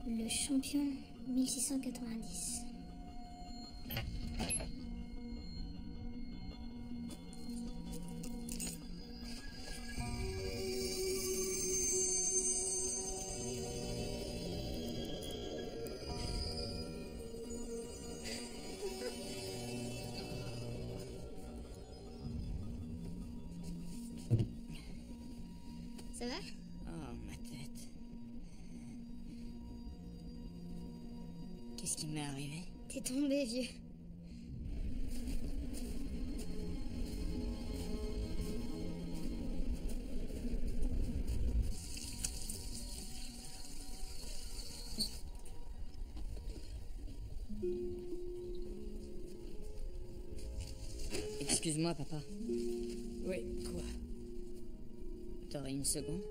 S2: Le champion 1690. Ça va?
S4: Oh, ma tête. Qu'est-ce qui m'est arrivé?
S2: T'es tombé, vieux.
S4: Excuse-moi, papa.
S5: Oui, quoi?
S4: T'aurais une seconde?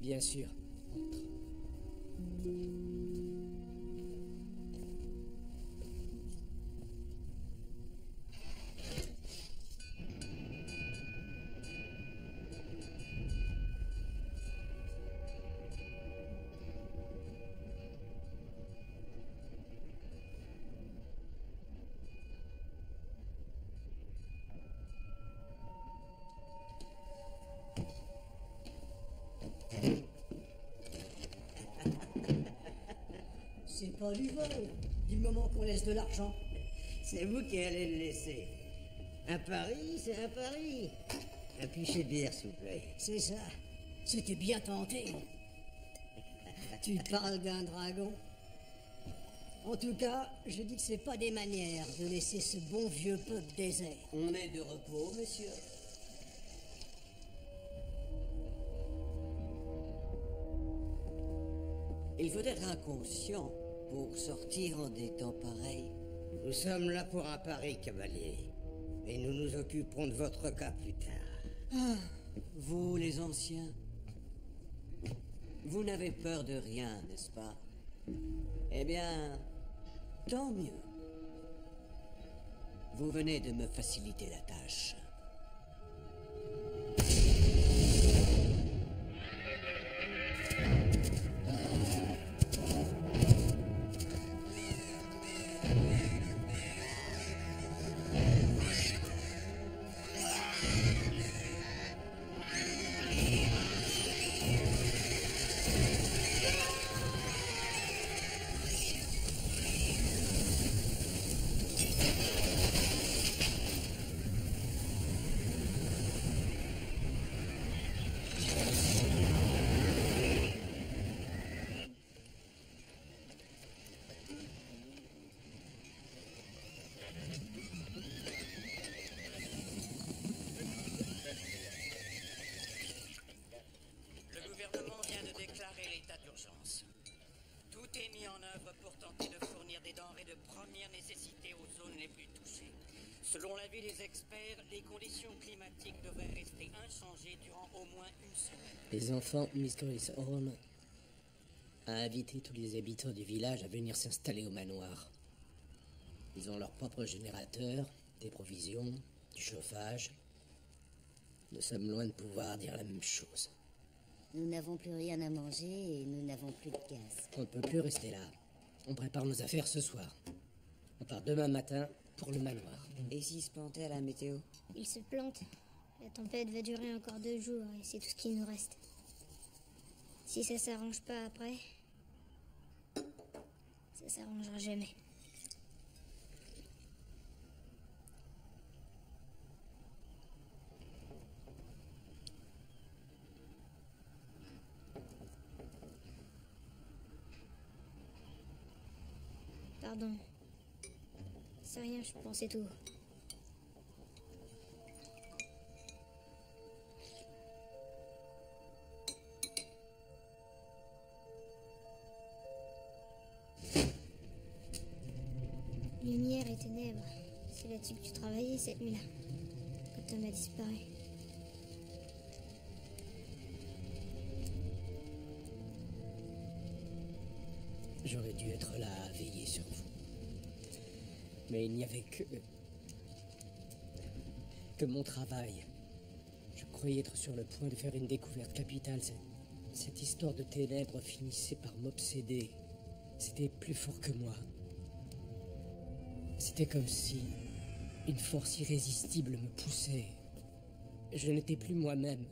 S5: Bien sûr.
S6: C'est pas du vol, du moment qu'on laisse de l'argent.
S1: C'est vous qui allez le laisser. Un pari, c'est un pari. Un pichet de bière, s'il vous plaît.
S6: C'est ça. C'était bien tenté. Tu parles d'un dragon? En tout cas, je dis que c'est pas des manières de laisser ce bon vieux peuple désert.
S1: On est de repos, monsieur.
S6: Il faut être inconscient pour sortir en des temps pareils.
S5: Nous sommes là pour un pari, cavalier. Et nous nous occuperons de votre cas plus tard.
S6: Vous, les anciens, vous n'avez peur de rien, n'est-ce pas? Eh bien, tant mieux. Vous venez de me faciliter la tâche.
S5: Le gouvernement vient de déclarer l'état d'urgence. Tout est mis en œuvre pour tenter de fournir des denrées de première nécessité aux zones les plus touchées. Selon l'avis des experts, les conditions climatiques devraient rester inchangées durant au moins une semaine.
S10: Les enfants, Mistress Horn a invité tous les habitants du village à venir s'installer au manoir. Ils ont leur propre générateur, des provisions, du chauffage. Nous sommes loin de pouvoir dire la même chose.
S8: Nous n'avons plus rien à manger et nous n'avons plus de gaz.
S10: On ne peut plus rester là. On prépare nos affaires ce soir. On part demain matin pour le manoir.
S3: Et s'il se plantait à la météo?
S2: Il se plante. La tempête va durer encore 2 jours et c'est tout ce qui nous reste. Si ça s'arrange pas après, ça s'arrangera jamais. Pardon. C'est rien, je pensais tout. Lumière et ténèbres. C'est là-dessus que tu travaillais cette nuit-là. Quand Tom a disparu.
S10: J'aurais dû être là à veiller sur vous. Mais il n'y avait que mon travail. Je croyais être sur le point de faire une découverte capitale. Cette histoire de ténèbres finissait par m'obséder. C'était plus fort que moi. C'était comme si une force irrésistible me poussait. Je n'étais plus moi-même.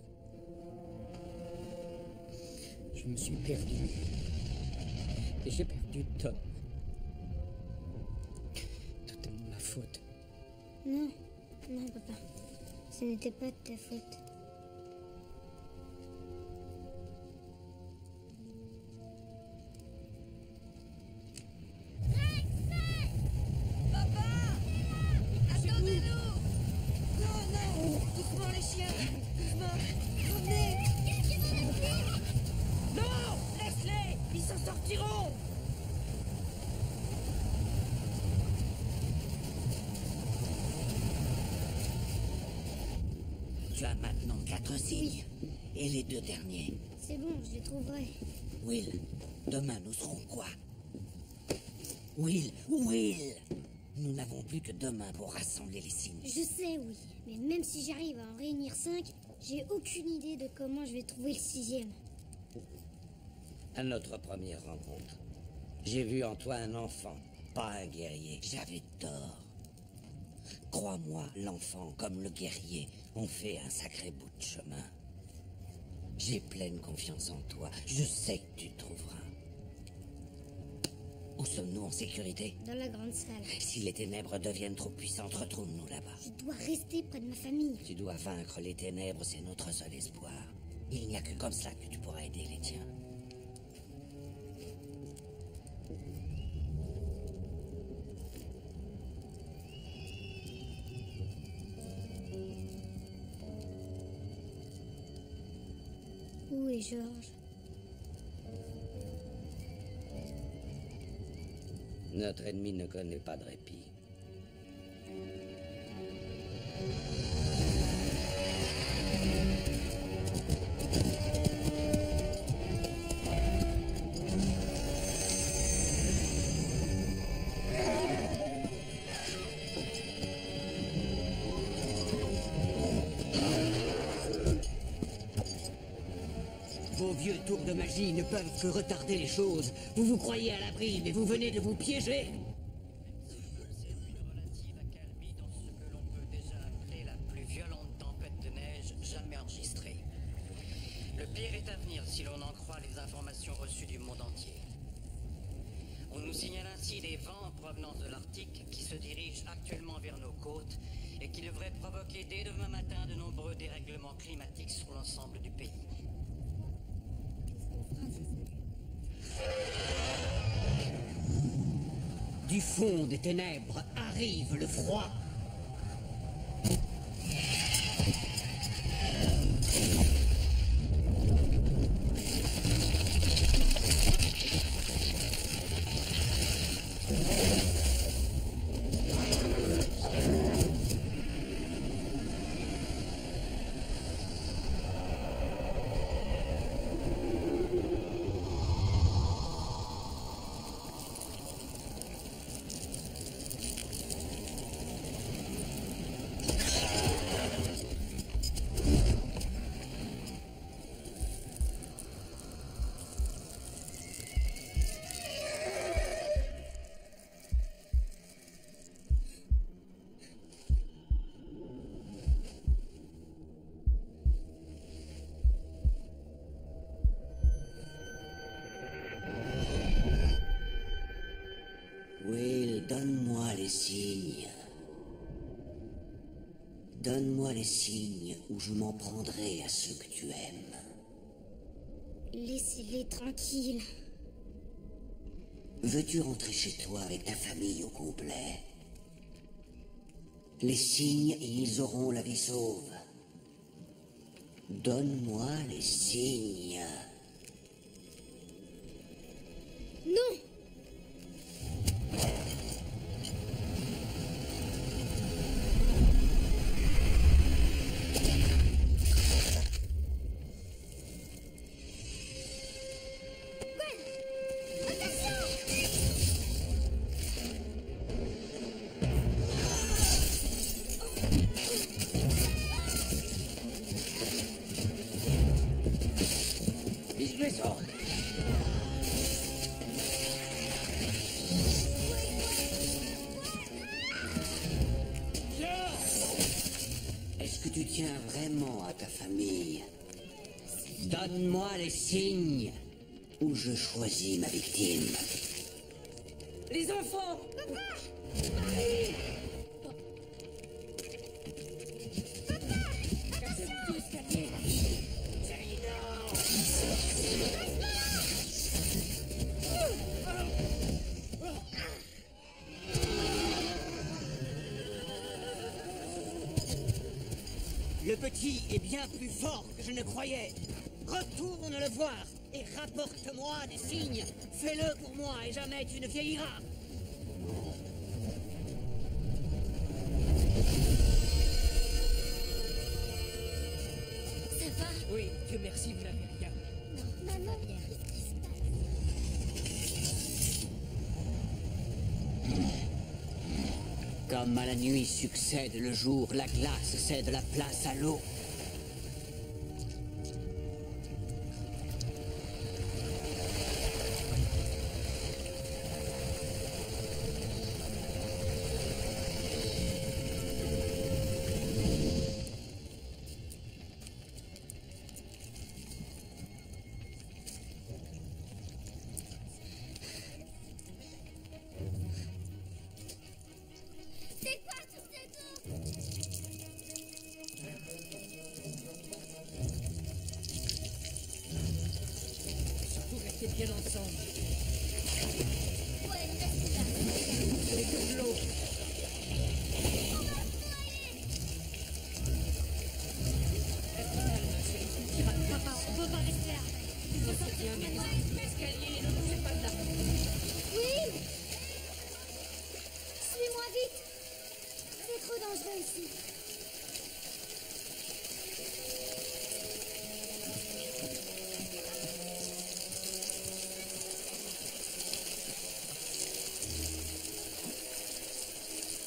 S10: Je me suis perdu. Et j'ai perdu Tom. Tout est de ma faute.
S2: Non, non, papa. Ce n'était pas de ta faute.
S1: Tu as maintenant 4 signes. Et les 2 derniers.
S2: C'est bon, je les trouverai.
S1: Will, demain nous serons quoi? Will, nous n'avons plus que demain pour rassembler les signes.
S2: Je sais, oui. Mais même si j'arrive à en réunir 5, j'ai aucune idée de comment je vais trouver le 6e.
S1: À notre première rencontre, j'ai vu en toi un enfant, pas un guerrier. J'avais tort. Crois-moi, l'enfant comme le guerrier ont fait un sacré bout de chemin. J'ai pleine confiance en toi. Je sais que tu trouveras. Où sommes-nous en sécurité?
S2: Dans la grande salle.
S1: Si les ténèbres deviennent trop puissantes, retrouve-nous là-bas.
S2: Je dois rester près de ma famille.
S1: Tu dois vaincre les ténèbres, c'est notre seul espoir. Il n'y a que comme ça que tu pourras aider les tiens.
S2: Où est Georges?
S6: Notre ennemi ne connaît pas de répit.
S11: Vos vieux tours de magie ne peuvent que retarder les choses. Vous vous croyez à l'abri, mais vous venez de vous piéger.
S5: La plus violente tempête de neige jamais enregistrée. Le pire est à venir si l'on en croit les informations reçues du monde entier. On nous signale ainsi des vents en provenance de l'Arctique qui se dirigent actuellement vers nos côtes et qui devraient provoquer dès demain matin de nombreux dérèglements climatiques sur l'ensemble du pays.
S11: Du fond des ténèbres arrive le froid.
S6: Will, donne-moi les signes. Donne-moi les signes ou je m'en prendrai à ceux que tu aimes.
S2: Laissez-les tranquilles.
S6: Veux-tu rentrer chez toi avec ta famille au complet? Les signes et ils auront la vie sauve. Donne-moi les signes.
S2: Non!
S6: Est-ce que tu tiens vraiment à ta famille? Donne-moi les signes ou je choisis ma victime.
S11: Les enfants! Le petit est bien plus fort que je ne croyais. Retourne le voir et rapporte-moi des signes. Fais-le pour moi et jamais tu ne vieilliras.
S2: Ça va?
S11: Oui, Dieu merci, vous n'avez rien.
S2: Maman,
S6: Comme à la nuit succède le jour, la glace cède la place à l'eau.
S2: c'est quoi tout ces tours?
S11: Surtout restez bien ensemble.
S2: Ouais, reste là.
S11: C'est que de l'eau.
S2: On va se noyer. Papa, on peut pas rester là. Il faut sortir maintenant.
S11: L'escalier, ne bougez pas de là.
S2: Oui. Suis-moi vite. C'est trop dangereux ici.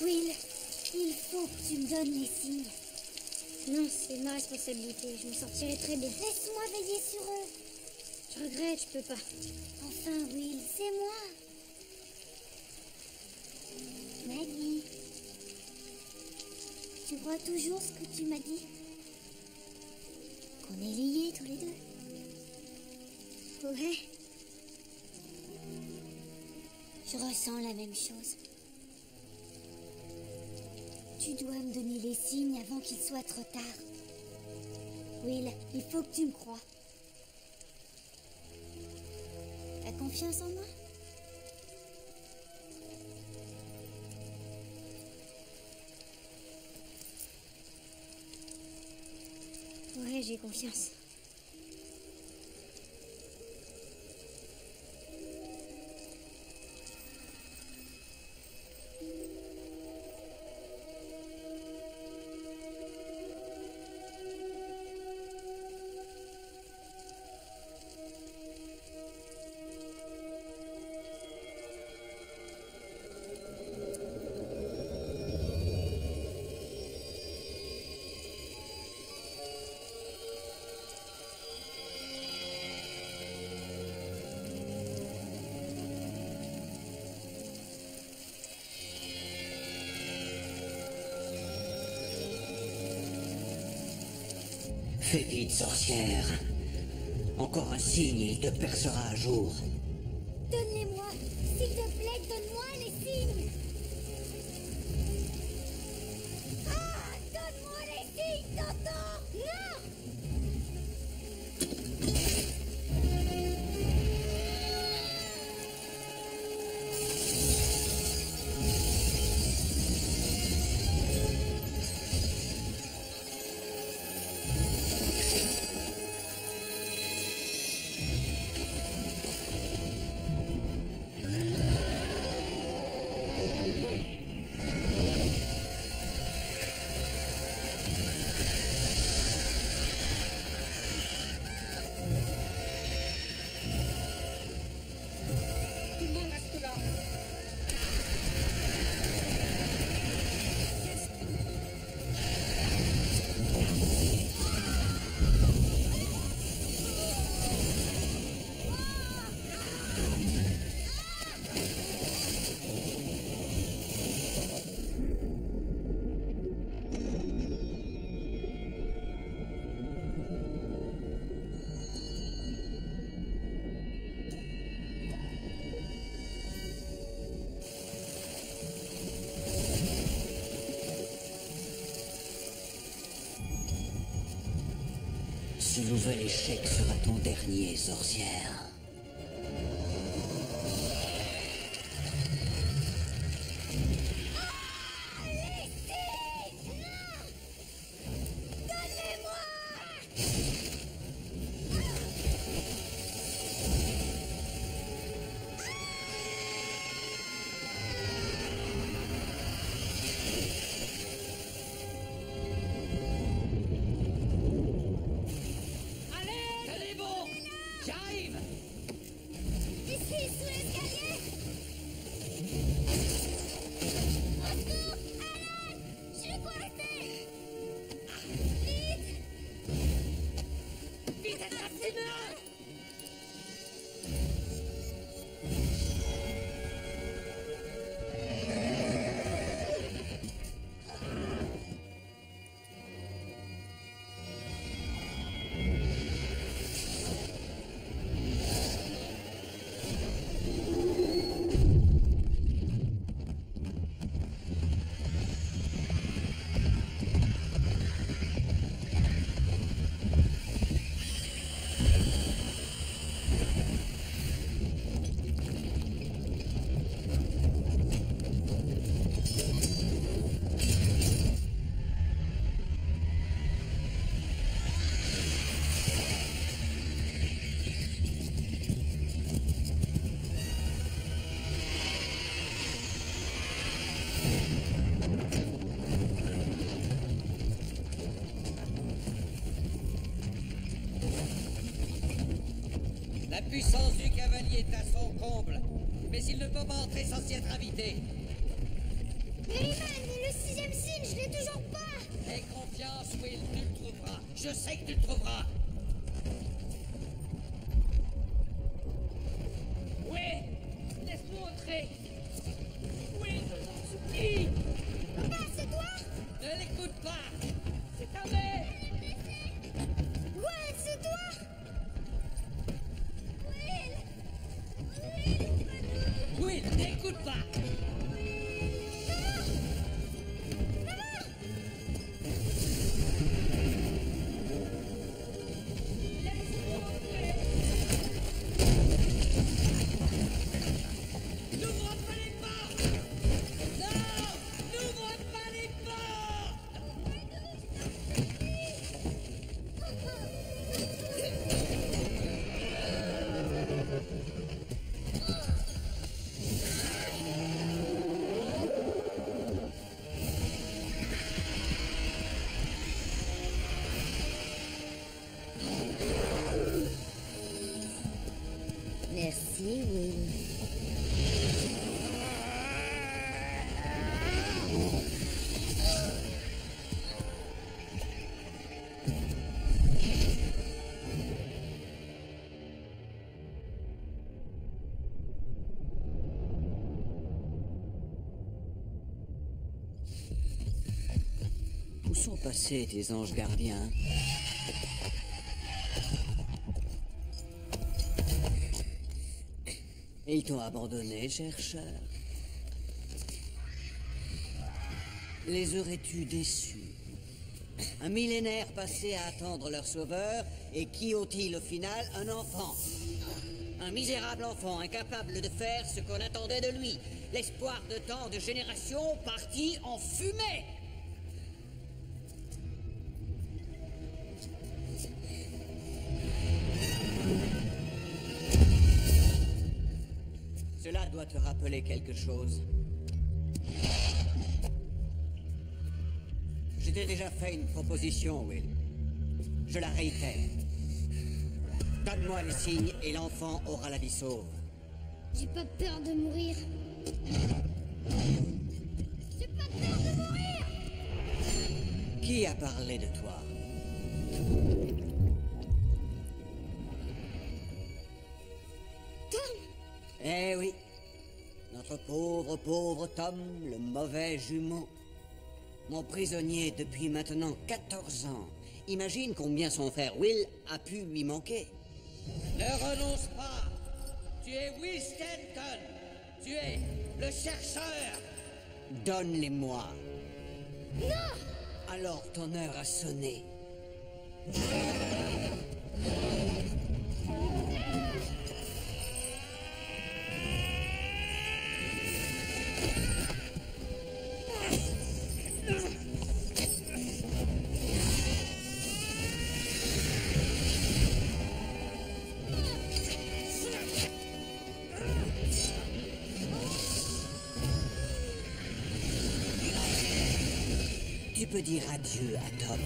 S2: Will, il faut que tu me donnes les signes. Non, c'est ma responsabilité. Je me sortirai très bien. Laisse-moi veiller sur eux. Je regrette, je peux pas. Enfin, Will, c'est moi. Maggie. Tu crois toujours ce que tu m'as dit? Qu'on est liés tous les deux? Ouais. Je ressens la même chose. Tu dois me donner les signes avant qu'il soit trop tard. Will, il faut que tu me crois. T'as confiance en moi? Ouais, j'ai confiance.
S6: Fais vite, sorcière. Encore un signe et il te percera à jour.
S2: Donne-les-moi. S'il te plaît, donne-moi les signes. Ah, donne-moi les signes, t'entends? Non!
S6: Ce nouvel échec sera ton dernier, sorcière.
S1: La puissance du cavalier est à son comble, mais il ne peut pas entrer sans s'y être invité.
S2: Merryman, le 6ème signe, je l'ai toujours pas.
S1: Aie confiance, Will, tu le trouveras. Je sais que tu le trouveras.
S7: Ouais, laisse-nous entrer. Oui, je t'en supplie.
S2: Papa, c'est toi?
S1: Ne l'écoute pas.
S7: C'est ta mère.
S2: Ouais, c'est toi?
S1: Will, n'écoute pas. N'ouvre pas les portes. Non, n'ouvre pas les portes.
S8: Merci, Will.
S6: Où sont passés tes anges gardiens? Ils t'ont abandonné, chercheur. Les aurais-tu déçus? Un millénaire passé à attendre leur sauveur, et qui ont-ils au final? Un enfant. Un misérable enfant incapable de faire ce qu'on attendait de lui. L'espoir de tant de générations parti en fumée. Cela doit te rappeler quelque chose. Je t'ai déjà fait une proposition, Will. Je la réitère. Donne-moi les signes et l'enfant aura la vie sauve.
S2: J'ai pas peur de mourir. J'ai pas peur de mourir.
S6: Qui a parlé de toi?
S2: Tom,
S6: Eh oui. Notre pauvre Tom, le mauvais jumeau. Mon prisonnier depuis maintenant 14 ans. Imagine combien son frère Will a pu lui manquer.
S1: Ne renonce pas. Tu es Will Stanton. Tu es le chercheur.
S6: Donne-les-moi.
S2: non.
S6: Alors ton heure a sonné. Tu peux dire adieu à Tom.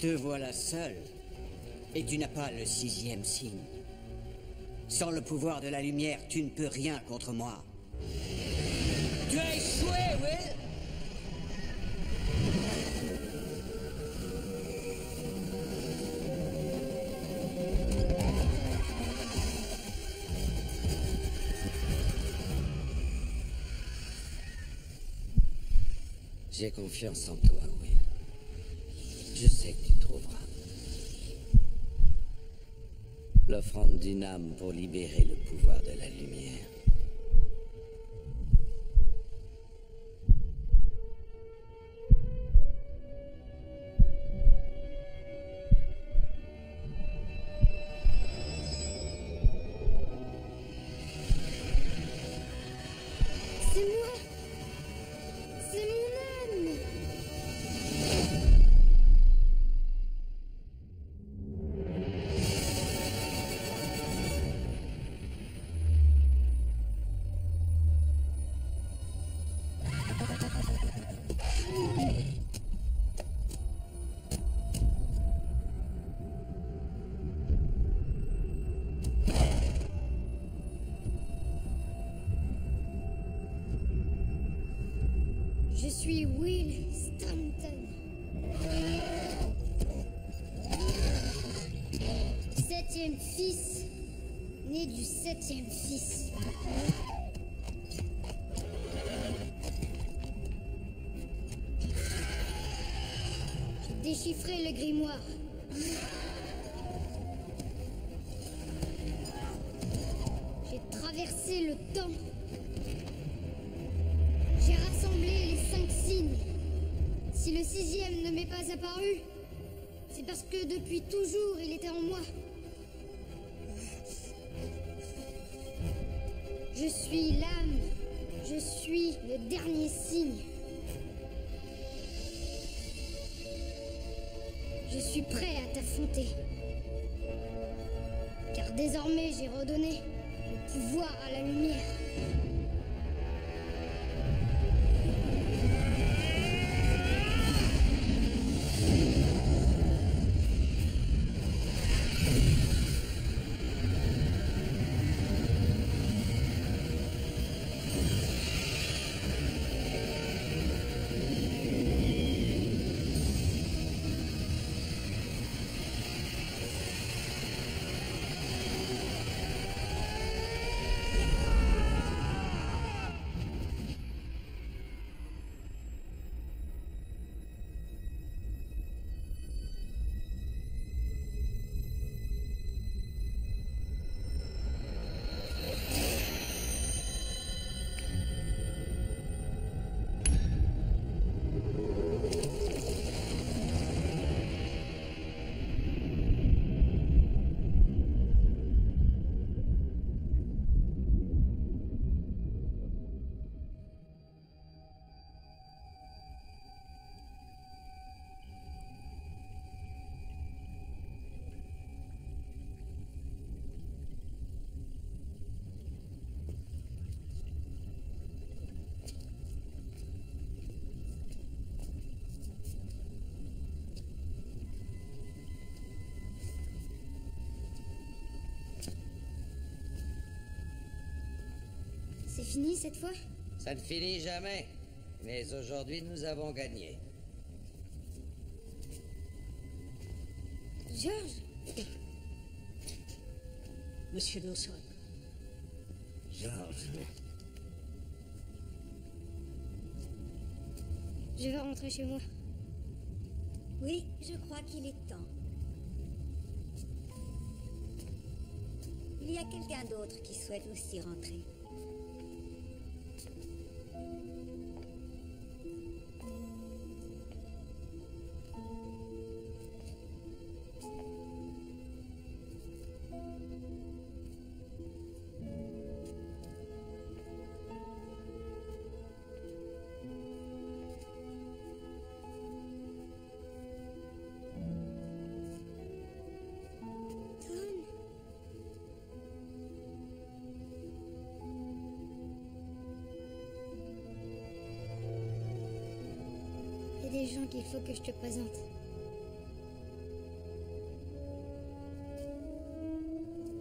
S6: Te voilà seul. Et tu n'as pas le 6e signe. Sans le pouvoir de la lumière, tu ne peux rien contre moi. Tu as échoué, Will! J'ai confiance en toi, Will. Je sais que tu trouveras. L'offrande d'une âme pour libérer le pouvoir de la lumière.
S2: C'est moi! C'est mon âme! Je suis Will Stanton. Septième fils, né du septième fils. J'ai déchiffré le grimoire. J'ai traversé le temps. J'ai rassemblé les 5 signes. Si le 6e ne m'est pas apparu, c'est parce que depuis toujours il était en moi. Je suis l'âme. Je suis le dernier signe. Je suis prêt à t'affronter. Car désormais j'ai redonné le pouvoir à la lumière. C'est fini cette fois?
S1: Ça ne finit jamais. Mais aujourd'hui, nous avons gagné.
S2: Georges?
S11: Monsieur Dawson.
S6: Georges.
S2: Je veux rentrer chez moi.
S8: Oui, je crois qu'il est temps. Il y a quelqu'un d'autre qui souhaite aussi rentrer.
S2: Il y a des gens qu'il faut que je te présente.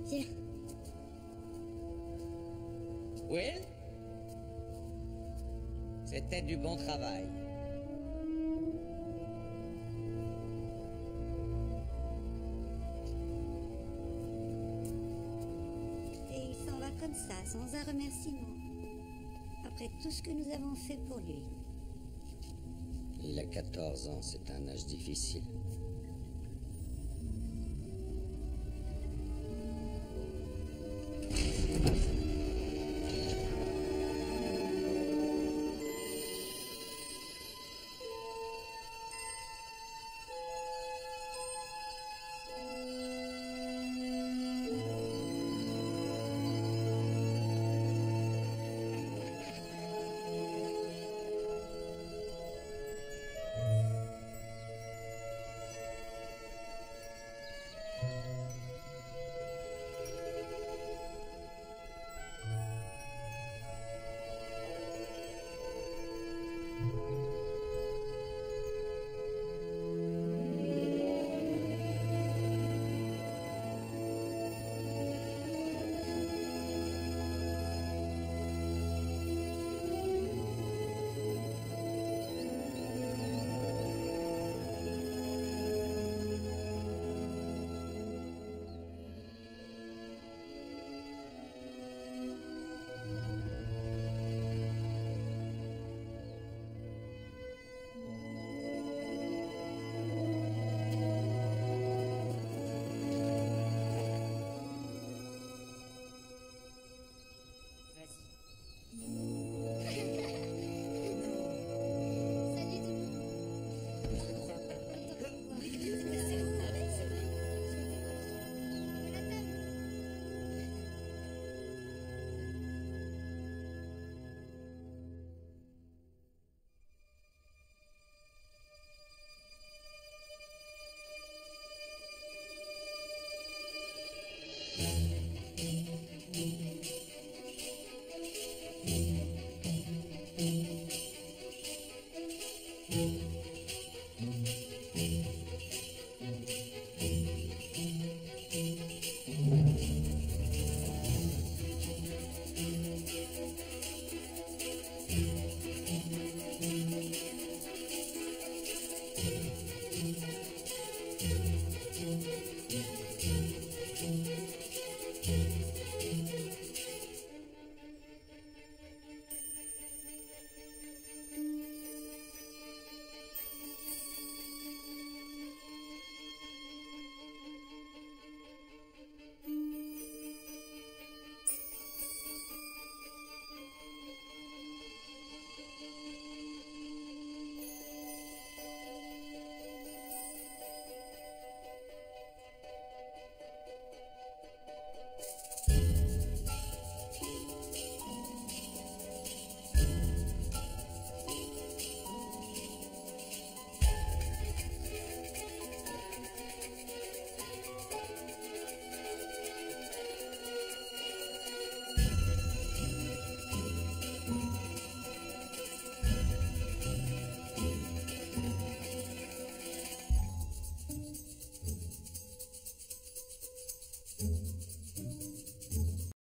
S2: Viens.
S1: Will? C'était du bon travail.
S8: Et il s'en va comme ça, sans un remerciement. Après tout ce que nous avons fait pour lui.
S6: Il a 14 ans, c'est un âge difficile.